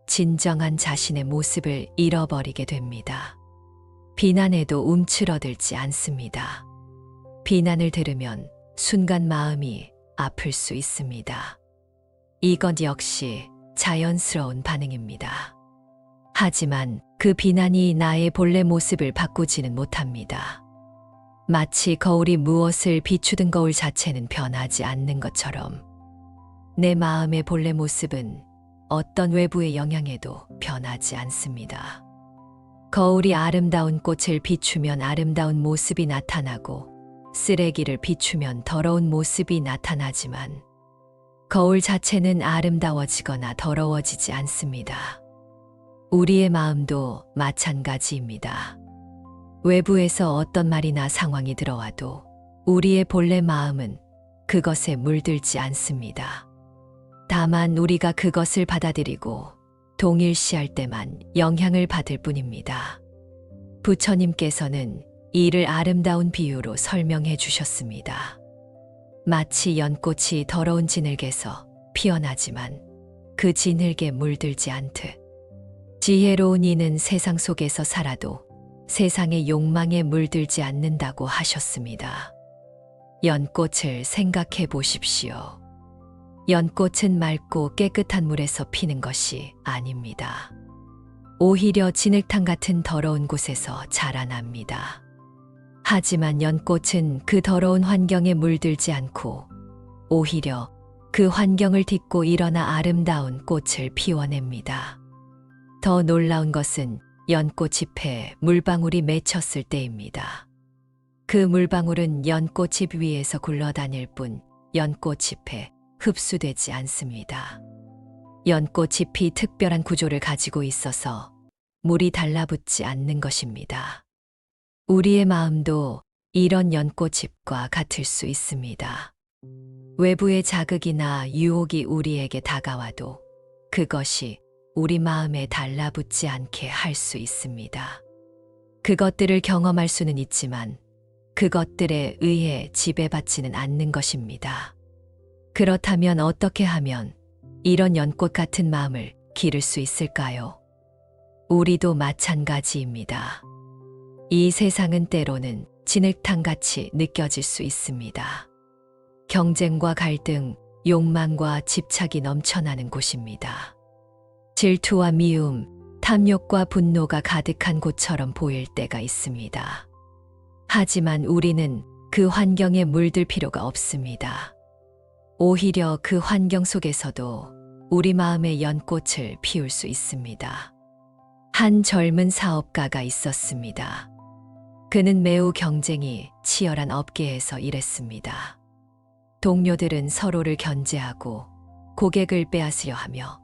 진정한 자신의 모습을 잃어버리게 됩니다. 비난에도 움츠러들지 않습니다. 비난을 들으면 순간 마음이 아플 수 있습니다. 이것 역시 자연스러운 반응입니다. 하지만 그 비난이 나의 본래 모습을 바꾸지는 못합니다. 마치 거울이 무엇을 비추든 거울 자체는 변하지 않는 것처럼 내 마음의 본래 모습은 어떤 외부의 영향에도 변하지 않습니다. 거울이 아름다운 꽃을 비추면 아름다운 모습이 나타나고 쓰레기를 비추면 더러운 모습이 나타나지만 거울 자체는 아름다워지거나 더러워지지 않습니다. 우리의 마음도 마찬가지입니다. 외부에서 어떤 말이나 상황이 들어와도 우리의 본래 마음은 그것에 물들지 않습니다. 다만 우리가 그것을 받아들이고 동일시할 때만 영향을 받을 뿐입니다. 부처님께서는 이를 아름다운 비유로 설명해 주셨습니다. 마치 연꽃이 더러운 진흙에서 피어나지만 그 진흙에 물들지 않듯 지혜로운 이는 세상 속에서 살아도 세상의 욕망에 물들지 않는다고 하셨습니다. 연꽃을 생각해 보십시오. 연꽃은 맑고 깨끗한 물에서 피는 것이 아닙니다. 오히려 진흙탕 같은 더러운 곳에서 자라납니다. 하지만 연꽃은 그 더러운 환경에 물들지 않고 오히려 그 환경을 딛고 일어나 아름다운 꽃을 피워냅니다. 더 놀라운 것은 연꽃 잎에 물방울이 맺혔을 때입니다. 그 물방울은 연꽃잎 위에서 굴러다닐 뿐 연꽃잎에 흡수되지 않습니다. 연꽃잎이 특별한 구조를 가지고 있어서 물이 달라붙지 않는 것입니다. 우리의 마음도 이런 연꽃잎과 같을 수 있습니다. 외부의 자극이나 유혹이 우리에게 다가와도 그것이 우리 마음에 달라붙지 않게 할 수 있습니다. 그것들을 경험할 수는 있지만 그것들에 의해 지배받지는 않는 것입니다. 그렇다면 어떻게 하면 이런 연꽃 같은 마음을 기를 수 있을까요? 우리도 마찬가지입니다. 이 세상은 때로는 진흙탕같이 느껴질 수 있습니다. 경쟁과 갈등, 욕망과 집착이 넘쳐나는 곳입니다. 질투와 미움, 탐욕과 분노가 가득한 곳처럼 보일 때가 있습니다. 하지만 우리는 그 환경에 물들 필요가 없습니다. 오히려 그 환경 속에서도 우리 마음의 연꽃을 피울 수 있습니다. 한 젊은 사업가가 있었습니다. 그는 매우 경쟁이 치열한 업계에서 일했습니다. 동료들은 서로를 견제하고 고객을 빼앗으려 하며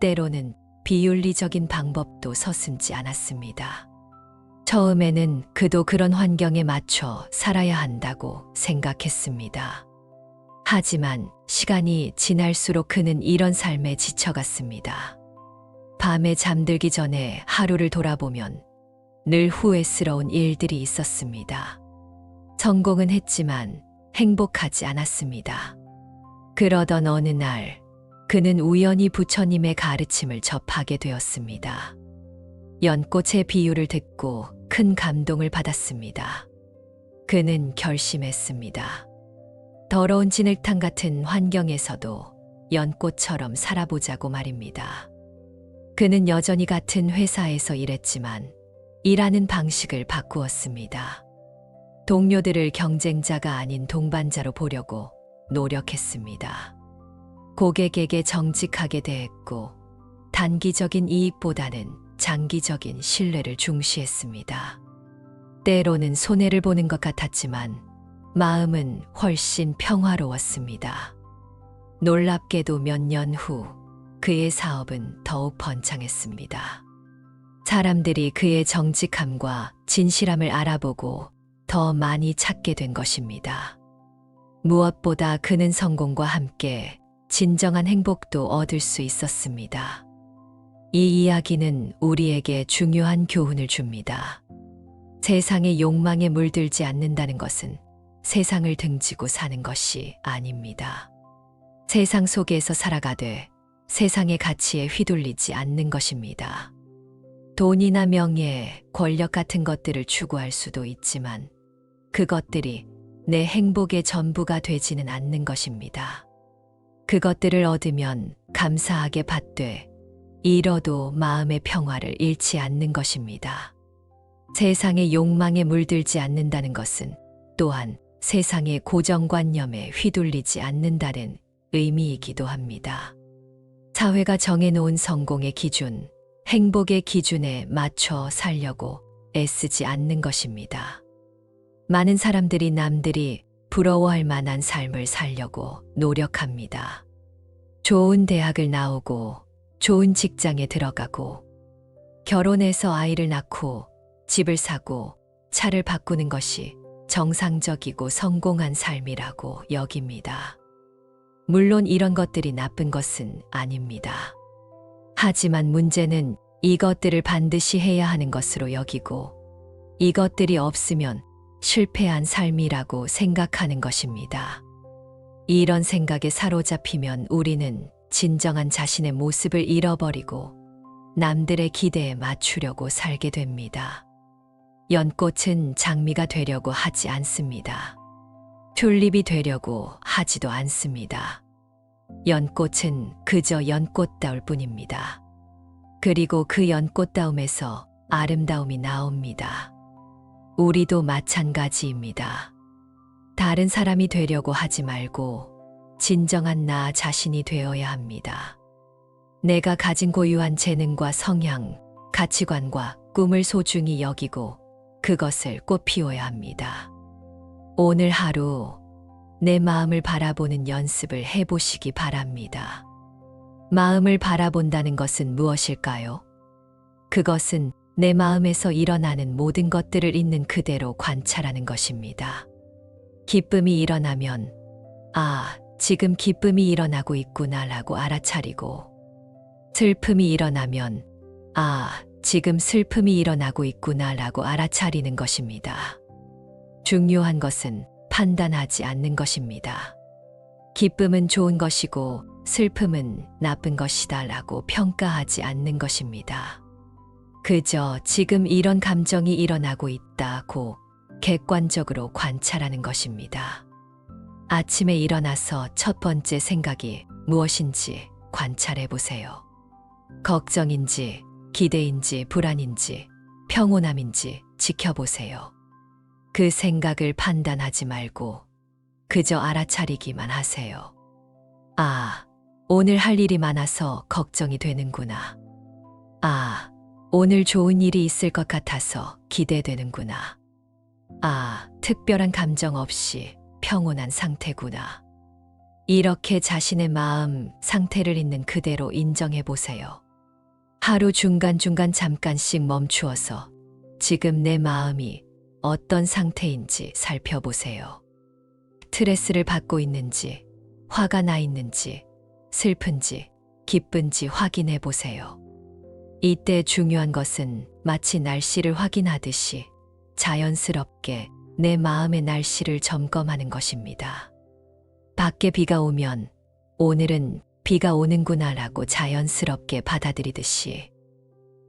때로는 비윤리적인 방법도 서슴지 않았습니다. 처음에는 그도 그런 환경에 맞춰 살아야 한다고 생각했습니다. 하지만 시간이 지날수록 그는 이런 삶에 지쳐갔습니다. 밤에 잠들기 전에 하루를 돌아보면 늘 후회스러운 일들이 있었습니다. 성공은 했지만 행복하지 않았습니다. 그러던 어느 날 그는 우연히 부처님의 가르침을 접하게 되었습니다. 연꽃의 비유를 듣고 큰 감동을 받았습니다. 그는 결심했습니다. 더러운 진흙탕 같은 환경에서도 연꽃처럼 살아보자고 말입니다. 그는 여전히 같은 회사에서 일했지만 일하는 방식을 바꾸었습니다. 동료들을 경쟁자가 아닌 동반자로 보려고 노력했습니다. 고객에게 정직하게 대했고 단기적인 이익보다는 장기적인 신뢰를 중시했습니다. 때로는 손해를 보는 것 같았지만 마음은 훨씬 평화로웠습니다. 놀랍게도 몇 년 후 그의 사업은 더욱 번창했습니다. 사람들이 그의 정직함과 진실함을 알아보고 더 많이 찾게 된 것입니다. 무엇보다 그는 성공과 함께 진정한 행복도 얻을 수 있었습니다. 이 이야기는 우리에게 중요한 교훈을 줍니다. 세상의 욕망에 물들지 않는다는 것은 세상을 등지고 사는 것이 아닙니다. 세상 속에서 살아가되 세상의 가치에 휘둘리지 않는 것입니다. 돈이나 명예, 권력 같은 것들을 추구할 수도 있지만 그것들이 내 행복의 전부가 되지는 않는 것입니다. 그것들을 얻으면 감사하게 받되 잃어도 마음의 평화를 잃지 않는 것입니다. 세상의 욕망에 물들지 않는다는 것은 또한 세상의 고정관념에 휘둘리지 않는다는 의미이기도 합니다. 사회가 정해놓은 성공의 기준, 행복의 기준에 맞춰 살려고 애쓰지 않는 것입니다. 많은 사람들이 남들이 부러워할 만한 삶을 살려고 노력합니다. 좋은 대학을 나오고 좋은 직장에 들어가고 결혼해서 아이를 낳고 집을 사고 차를 바꾸는 것이 정상적이고 성공한 삶이라고 여깁니다. 물론 이런 것들이 나쁜 것은 아닙니다. 하지만 문제는 이것들을 반드시 해야 하는 것으로 여기고 이것들이 없으면 실패한 삶이라고 생각하는 것입니다. 이런 생각에 사로잡히면 우리는 진정한 자신의 모습을 잃어버리고 남들의 기대에 맞추려고 살게 됩니다. 연꽃은 장미가 되려고 하지 않습니다. 튤립이 되려고 하지도 않습니다. 연꽃은 그저 연꽃다울 뿐입니다. 그리고 그 연꽃다움에서 아름다움이 나옵니다. 우리도 마찬가지입니다. 다른 사람이 되려고 하지 말고 진정한 나 자신이 되어야 합니다. 내가 가진 고유한 재능과 성향, 가치관과 꿈을 소중히 여기고 그것을 꽃피워야 합니다. 오늘 하루 내 마음을 바라보는 연습을 해보시기 바랍니다. 마음을 바라본다는 것은 무엇일까요? 그것은 내 마음에서 일어나는 모든 것들을 있는 그대로 관찰하는 것입니다. 기쁨이 일어나면 지금 기쁨이 일어나고 있구나라고 알아차리고 슬픔이 일어나면 지금 슬픔이 일어나고 있구나라고 알아차리는 것입니다. 중요한 것은 판단하지 않는 것입니다. 기쁨은 좋은 것이고 슬픔은 나쁜 것이다라고 평가하지 않는 것입니다. 그저 지금 이런 감정이 일어나고 있다고 객관적으로 관찰하는 것입니다. 아침에 일어나서 첫 번째 생각이 무엇인지 관찰해 보세요. 걱정인지, 기대인지, 불안인지, 평온함인지 지켜보세요. 그 생각을 판단하지 말고 그저 알아차리기만 하세요. 오늘 할 일이 많아서 걱정이 되는구나. 오늘 좋은 일이 있을 것 같아서 기대되는구나. 특별한 감정 없이 평온한 상태구나. 이렇게 자신의 마음 상태를 있는 그대로 인정해 보세요. 하루 중간중간 잠깐씩 멈추어서 지금 내 마음이 어떤 상태인지 살펴보세요. 스트레스를 받고 있는지, 화가 나 있는지, 슬픈지, 기쁜지 확인해 보세요. 이때 중요한 것은 마치 날씨를 확인하듯이 자연스럽게 내 마음의 날씨를 점검하는 것입니다. 밖에 비가 오면 오늘은 비가 오는구나라고 자연스럽게 받아들이듯이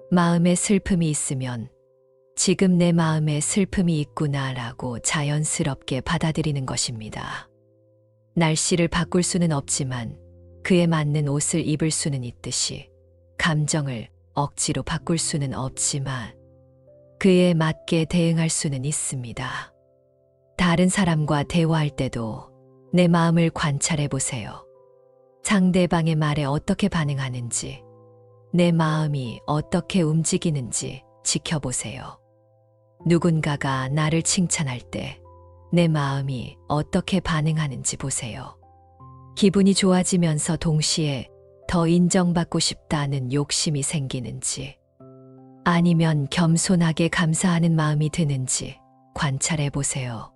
마음에 슬픔이 있으면 지금 내 마음에 슬픔이 있구나라고 자연스럽게 받아들이는 것입니다. 날씨를 바꿀 수는 없지만 그에 맞는 옷을 입을 수는 있듯이 감정을 억지로 바꿀 수는 없지만 그에 맞게 대응할 수는 있습니다. 다른 사람과 대화할 때도 내 마음을 관찰해 보세요. 상대방의 말에 어떻게 반응하는지, 내 마음이 어떻게 움직이는지 지켜보세요. 누군가가 나를 칭찬할 때 내 마음이 어떻게 반응하는지 보세요. 기분이 좋아지면서 동시에 더 인정받고 싶다는 욕심이 생기는지, 아니면 겸손하게 감사하는 마음이 드는지 관찰해 보세요.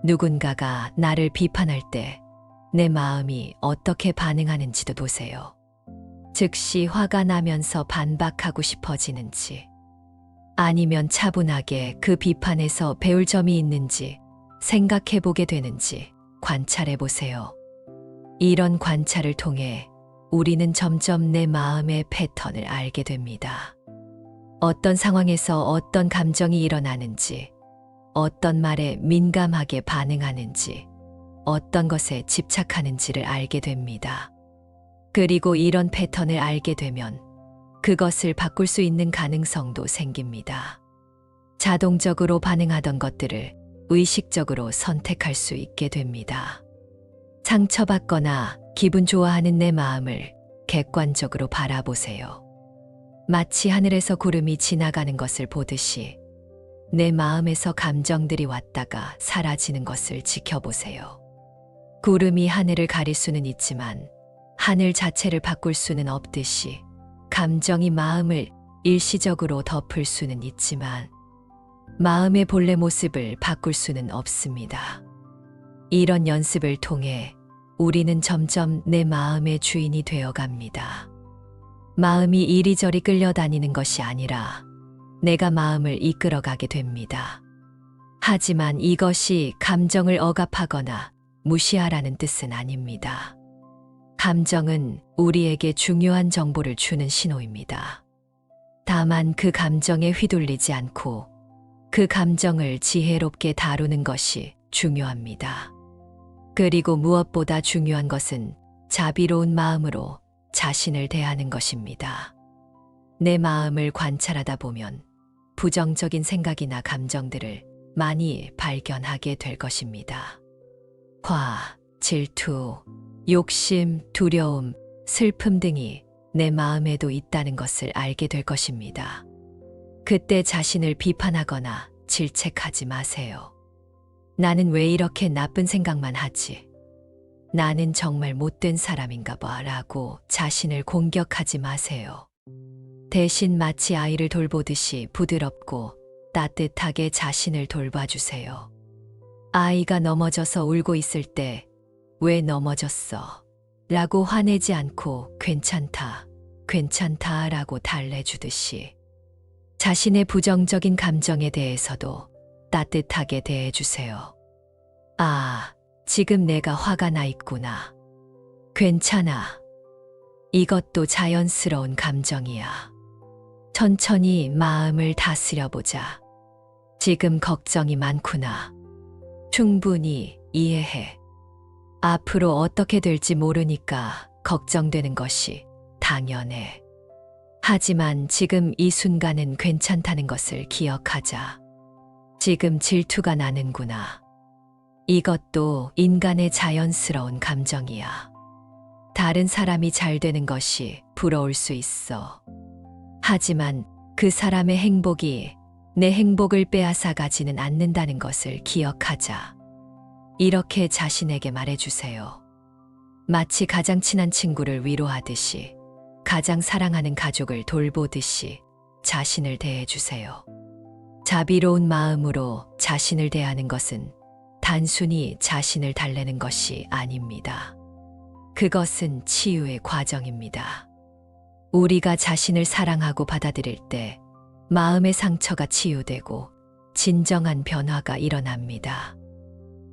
누군가가 나를 비판할 때 내 마음이 어떻게 반응하는지도 보세요. 즉시 화가 나면서 반박하고 싶어지는지, 아니면 차분하게 그 비판에서 배울 점이 있는지 생각해 보게 되는지 관찰해 보세요. 이런 관찰을 통해 우리는 점점 내 마음의 패턴을 알게 됩니다. 어떤 상황에서 어떤 감정이 일어나는지, 어떤 말에 민감하게 반응하는지, 어떤 것에 집착하는지를 알게 됩니다. 그리고 이런 패턴을 알게 되면 그것을 바꿀 수 있는 가능성도 생깁니다. 자동적으로 반응하던 것들을 의식적으로 선택할 수 있게 됩니다. 상처받거나 기분 좋아하는 내 마음을 객관적으로 바라보세요. 마치 하늘에서 구름이 지나가는 것을 보듯이 내 마음에서 감정들이 왔다가 사라지는 것을 지켜보세요. 구름이 하늘을 가릴 수는 있지만 하늘 자체를 바꿀 수는 없듯이 감정이 마음을 일시적으로 덮을 수는 있지만 마음의 본래 모습을 바꿀 수는 없습니다. 이런 연습을 통해 우리는 점점 내 마음의 주인이 되어 갑니다. 마음이 이리저리 끌려다니는 것이 아니라 내가 마음을 이끌어가게 됩니다. 하지만 이것이 감정을 억압하거나 무시하라는 뜻은 아닙니다. 감정은 우리에게 중요한 정보를 주는 신호입니다. 다만 그 감정에 휘둘리지 않고 그 감정을 지혜롭게 다루는 것이 중요합니다. 그리고 무엇보다 중요한 것은 자비로운 마음으로 자신을 대하는 것입니다. 내 마음을 관찰하다 보면 부정적인 생각이나 감정들을 많이 발견하게 될 것입니다. 화, 질투, 욕심, 두려움, 슬픔 등이 내 마음에도 있다는 것을 알게 될 것입니다. 그때 자신을 비판하거나 질책하지 마세요. 나는 왜 이렇게 나쁜 생각만 하지? 나는 정말 못된 사람인가 봐 라고 자신을 공격하지 마세요. 대신 마치 아이를 돌보듯이 부드럽고 따뜻하게 자신을 돌봐주세요. 아이가 넘어져서 울고 있을 때 왜 넘어졌어? 라고 화내지 않고 괜찮다, 괜찮다 라고 달래주듯이 자신의 부정적인 감정에 대해서도 따뜻하게 대해주세요. 아, 지금 내가 화가 나 있구나. 괜찮아. 이것도 자연스러운 감정이야. 천천히 마음을 다스려보자. 지금 걱정이 많구나. 충분히 이해해. 앞으로 어떻게 될지 모르니까 걱정되는 것이 당연해. 하지만 지금 이 순간은 괜찮다는 것을 기억하자. 지금 질투가 나는구나. 이것도 인간의 자연스러운 감정이야. 다른 사람이 잘 되는 것이 부러울 수 있어. 하지만 그 사람의 행복이 내 행복을 빼앗아 가지는 않는다는 것을 기억하자. 이렇게 자신에게 말해주세요. 마치 가장 친한 친구를 위로하듯이, 가장 사랑하는 가족을 돌보듯이 자신을 대해주세요. 자비로운 마음으로 자신을 대하는 것은 단순히 자신을 달래는 것이 아닙니다. 그것은 치유의 과정입니다. 우리가 자신을 사랑하고 받아들일 때 마음의 상처가 치유되고 진정한 변화가 일어납니다.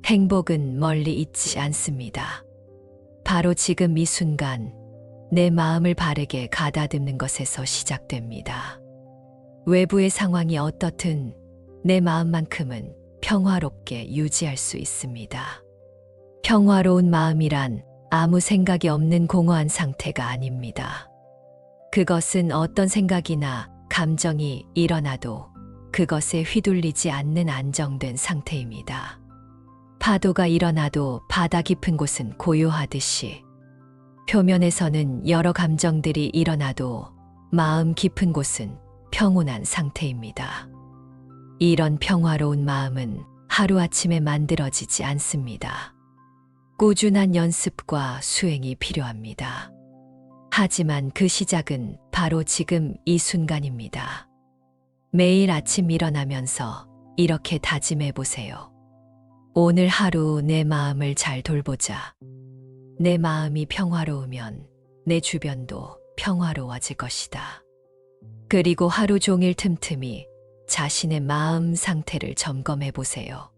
행복은 멀리 있지 않습니다. 바로 지금 이 순간 내 마음을 바르게 가다듬는 것에서 시작됩니다. 외부의 상황이 어떻든 내 마음만큼은 평화롭게 유지할 수 있습니다. 평화로운 마음이란 아무 생각이 없는 공허한 상태가 아닙니다. 그것은 어떤 생각이나 감정이 일어나도 그것에 휘둘리지 않는 안정된 상태입니다. 파도가 일어나도 바다 깊은 곳은 고요하듯이 표면에서는 여러 감정들이 일어나도 마음 깊은 곳은 평온한 상태입니다. 이런 평화로운 마음은 하루아침에 만들어지지 않습니다. 꾸준한 연습과 수행이 필요합니다. 하지만 그 시작은 바로 지금 이 순간입니다. 매일 아침 일어나면서 이렇게 다짐해 보세요. 오늘 하루 내 마음을 잘 돌보자. 내 마음이 평화로우면 내 주변도 평화로워질 것이다. 그리고 하루 종일 틈틈이 자신의 마음 상태를 점검해 보세요.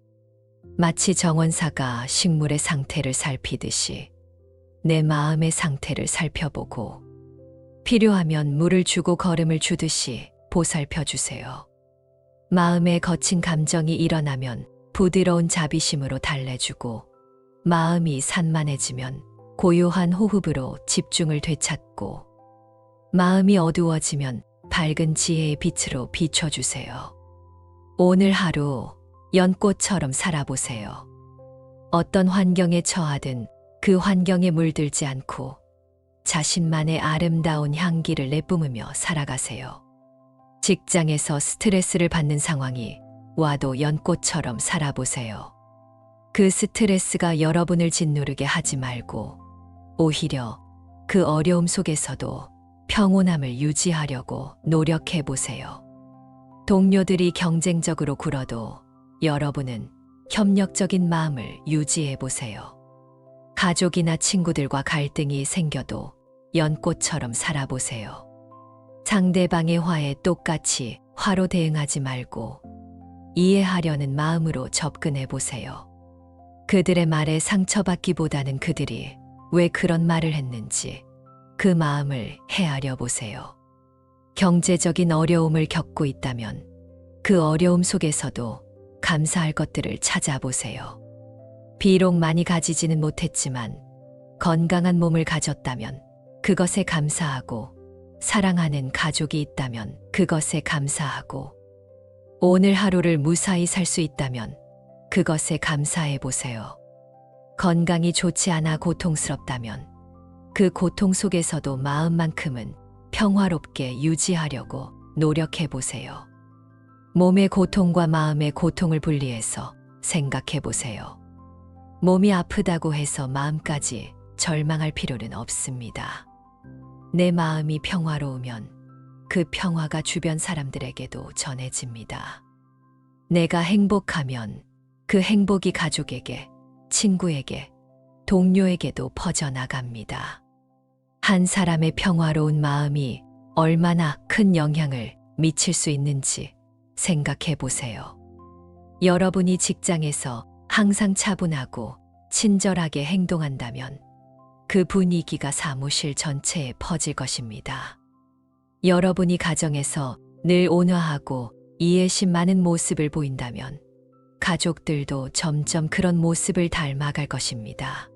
마치 정원사가 식물의 상태를 살피듯이 내 마음의 상태를 살펴보고 필요하면 물을 주고 걸음을 주듯이 보살펴 주세요. 마음에 거친 감정이 일어나면 부드러운 자비심으로 달래주고 마음이 산만해지면 고요한 호흡으로 집중을 되찾고 마음이 어두워지면 밝은 지혜의 빛으로 비춰주세요. 오늘 하루 연꽃처럼 살아보세요. 어떤 환경에 처하든 그 환경에 물들지 않고 자신만의 아름다운 향기를 내뿜으며 살아가세요. 직장에서 스트레스를 받는 상황이 와도 연꽃처럼 살아보세요. 그 스트레스가 여러분을 짓누르게 하지 말고 오히려 그 어려움 속에서도 평온함을 유지하려고 노력해 보세요. 동료들이 경쟁적으로 굴어도 여러분은 협력적인 마음을 유지해 보세요. 가족이나 친구들과 갈등이 생겨도 연꽃처럼 살아보세요. 상대방의 화에 똑같이 화로 대응하지 말고 이해하려는 마음으로 접근해 보세요. 그들의 말에 상처받기보다는 그들이 왜 그런 말을 했는지 그 마음을 헤아려 보세요. 경제적인 어려움을 겪고 있다면 그 어려움 속에서도 감사할 것들을 찾아보세요. 비록 많이 가지지는 못했지만 건강한 몸을 가졌다면 그것에 감사하고 사랑하는 가족이 있다면 그것에 감사하고 오늘 하루를 무사히 살 수 있다면 그것에 감사해 보세요. 건강이 좋지 않아 고통스럽다면 그 고통 속에서도 마음만큼은 평화롭게 유지하려고 노력해 보세요. 몸의 고통과 마음의 고통을 분리해서 생각해 보세요. 몸이 아프다고 해서 마음까지 절망할 필요는 없습니다. 내 마음이 평화로우면 그 평화가 주변 사람들에게도 전해집니다. 내가 행복하면 그 행복이 가족에게, 친구에게, 동료에게도 퍼져나갑니다. 한 사람의 평화로운 마음이 얼마나 큰 영향을 미칠 수 있는지 생각해 보세요. 여러분이 직장에서 항상 차분하고 친절하게 행동한다면 그 분위기가 사무실 전체에 퍼질 것입니다. 여러분이 가정에서 늘 온화하고 이해심 많은 모습을 보인다면 가족들도 점점 그런 모습을 닮아갈 것입니다.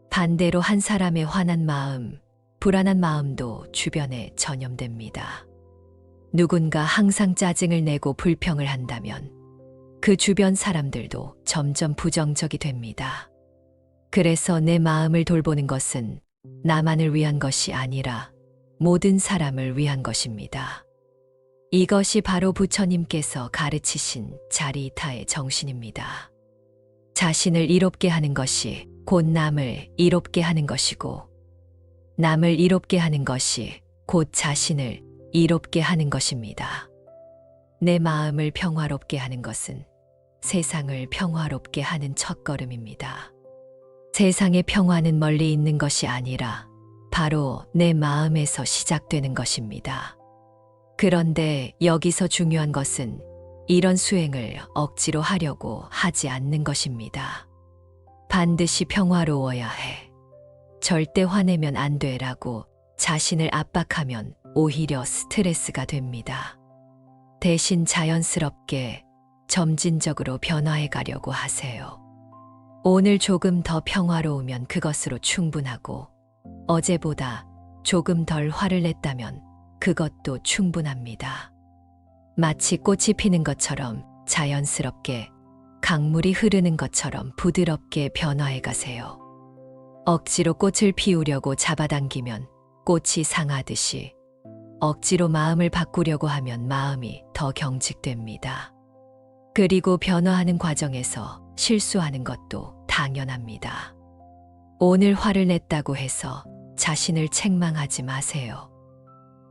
반대로 한 사람의 화난 마음, 불안한 마음도 주변에 전염됩니다. 누군가 항상 짜증을 내고 불평을 한다면 그 주변 사람들도 점점 부정적이 됩니다. 그래서 내 마음을 돌보는 것은 나만을 위한 것이 아니라 모든 사람을 위한 것입니다. 이것이 바로 부처님께서 가르치신 자리이타의 정신입니다. 자신을 이롭게 하는 것이 곧 남을 이롭게 하는 것이고 남을 이롭게 하는 것이 곧 자신을 이롭게 하는 것입니다. 내 마음을 평화롭게 하는 것은 세상을 평화롭게 하는 첫걸음입니다. 세상의 평화는 멀리 있는 것이 아니라 바로 내 마음에서 시작되는 것입니다. 그런데 여기서 중요한 것은 이런 수행을 억지로 하려고 하지 않는 것입니다. 반드시 평화로워야 해. 절대 화내면 안 돼라고 자신을 압박하면 오히려 스트레스가 됩니다. 대신 자연스럽게 점진적으로 변화해 가려고 하세요. 오늘 조금 더 평화로우면 그것으로 충분하고 어제보다 조금 덜 화를 냈다면 그것도 충분합니다. 마치 꽃이 피는 것처럼 자연스럽게 강물이 흐르는 것처럼 부드럽게 변화해 가세요. 억지로 꽃을 피우려고 잡아당기면 꽃이 상하듯이 억지로 마음을 바꾸려고 하면 마음이 더 경직됩니다. 그리고 변화하는 과정에서 실수하는 것도 당연합니다. 오늘 화를 냈다고 해서 자신을 책망하지 마세요.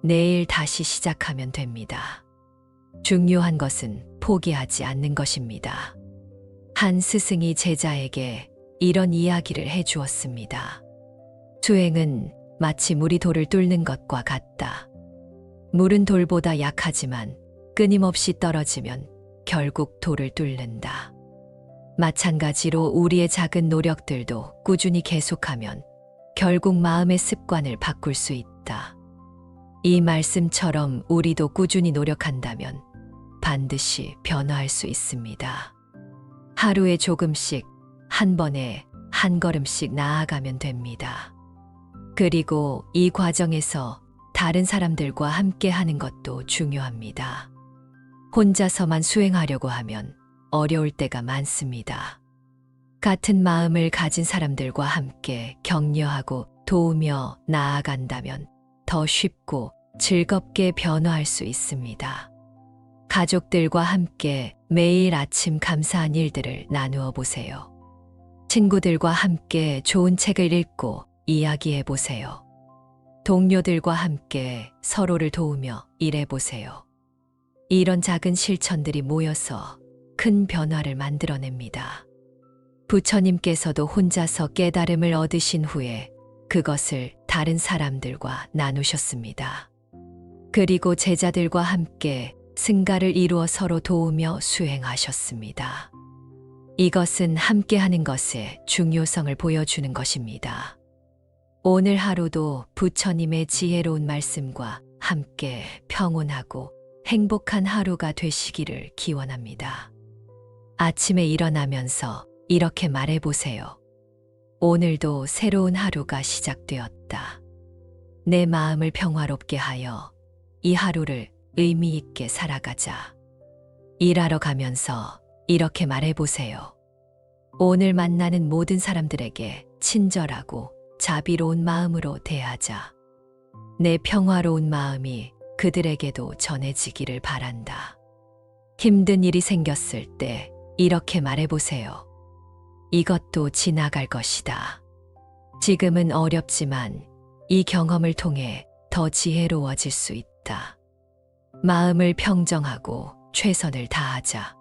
내일 다시 시작하면 됩니다. 중요한 것은 포기하지 않는 것입니다. 한 스승이 제자에게 이런 이야기를 해 주었습니다. 수행은 마치 물이 돌을 뚫는 것과 같다. 물은 돌보다 약하지만 끊임없이 떨어지면 결국 돌을 뚫는다. 마찬가지로 우리의 작은 노력들도 꾸준히 계속하면 결국 마음의 습관을 바꿀 수 있다. 이 말씀처럼 우리도 꾸준히 노력한다면 반드시 변화할 수 있습니다. 하루에 조금씩, 한 번에 한 걸음씩 나아가면 됩니다. 그리고 이 과정에서 다른 사람들과 함께 하는 것도 중요합니다. 혼자서만 수행하려고 하면 어려울 때가 많습니다. 같은 마음을 가진 사람들과 함께 격려하고 도우며 나아간다면 더 쉽고 즐겁게 변화할 수 있습니다. 가족들과 함께 매일 아침 감사한 일들을 나누어 보세요. 친구들과 함께 좋은 책을 읽고 이야기해 보세요. 동료들과 함께 서로를 도우며 일해 보세요. 이런 작은 실천들이 모여서 큰 변화를 만들어냅니다. 부처님께서도 혼자서 깨달음을 얻으신 후에 그것을 다른 사람들과 나누셨습니다. 그리고 제자들과 함께 승가를 이루어 서로 도우며 수행하셨습니다. 이것은 함께하는 것의 중요성을 보여주는 것입니다. 오늘 하루도 부처님의 지혜로운 말씀과 함께 평온하고 행복한 하루가 되시기를 기원합니다. 아침에 일어나면서 이렇게 말해보세요. 오늘도 새로운 하루가 시작되었다. 내 마음을 평화롭게 하여 이 하루를 의미 있게 살아가자. 일하러 가면서 이렇게 말해보세요. 오늘 만나는 모든 사람들에게 친절하고 자비로운 마음으로 대하자. 내 평화로운 마음이 그들에게도 전해지기를 바란다. 힘든 일이 생겼을 때 이렇게 말해보세요. 이것도 지나갈 것이다. 지금은 어렵지만 이 경험을 통해 더 지혜로워질 수 있다. 마음을 평정하고 최선을 다하자.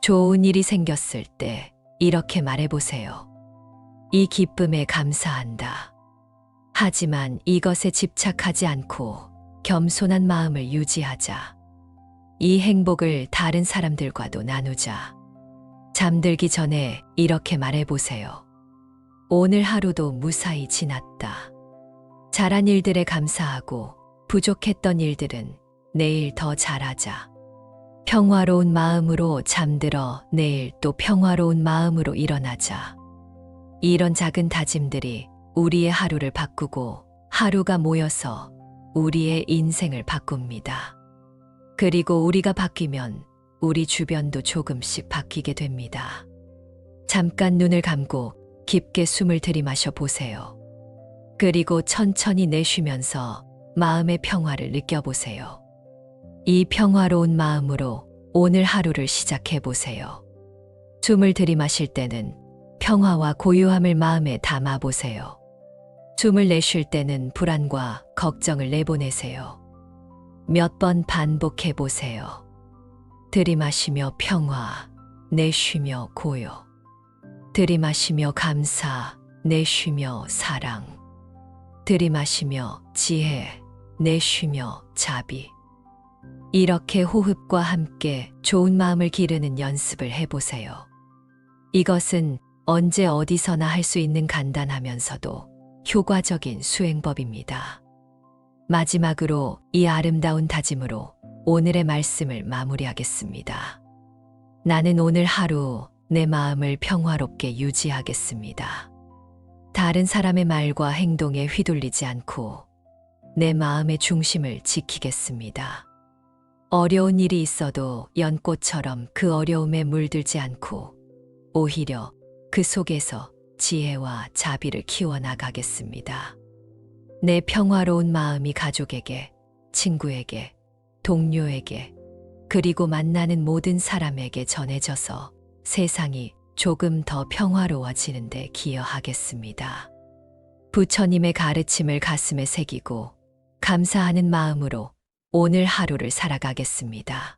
좋은 일이 생겼을 때 이렇게 말해보세요. 이 기쁨에 감사한다. 하지만 이것에 집착하지 않고 겸손한 마음을 유지하자. 이 행복을 다른 사람들과도 나누자. 잠들기 전에 이렇게 말해보세요. 오늘 하루도 무사히 지났다. 잘한 일들에 감사하고 부족했던 일들은 내일 더 잘하자. 평화로운 마음으로 잠들어 내일 또 평화로운 마음으로 일어나자. 이런 작은 다짐들이 우리의 하루를 바꾸고 하루가 모여서 우리의 인생을 바꿉니다. 그리고 우리가 바뀌면 우리 주변도 조금씩 바뀌게 됩니다. 잠깐 눈을 감고 깊게 숨을 들이마셔 보세요. 그리고 천천히 내쉬면서 마음의 평화를 느껴보세요. 이 평화로운 마음으로 오늘 하루를 시작해 보세요. 숨을 들이마실 때는 평화와 고요함을 마음에 담아 보세요. 숨을 내쉴 때는 불안과 걱정을 내보내세요. 몇 번 반복해 보세요. 들이마시며 평화, 내쉬며 고요. 들이마시며 감사, 내쉬며 사랑. 들이마시며 지혜, 내쉬며 자비. 이렇게 호흡과 함께 좋은 마음을 기르는 연습을 해보세요. 이것은 언제 어디서나 할 수 있는 간단하면서도 효과적인 수행법입니다. 마지막으로 이 아름다운 다짐으로 오늘의 말씀을 마무리하겠습니다. 나는 오늘 하루 내 마음을 평화롭게 유지하겠습니다. 다른 사람의 말과 행동에 휘둘리지 않고 내 마음의 중심을 지키겠습니다. 어려운 일이 있어도 연꽃처럼 그 어려움에 물들지 않고 오히려 그 속에서 지혜와 자비를 키워나가겠습니다. 내 평화로운 마음이 가족에게, 친구에게, 동료에게, 그리고 만나는 모든 사람에게 전해져서 세상이 조금 더 평화로워지는 데 기여하겠습니다. 부처님의 가르침을 가슴에 새기고 감사하는 마음으로 오늘 하루를 살아가겠습니다.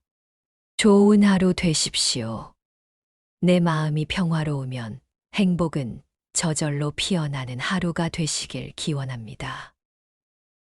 좋은 하루 되십시오. 내 마음이 평화로우면 행복은 저절로 피어나는 하루가 되시길 기원합니다.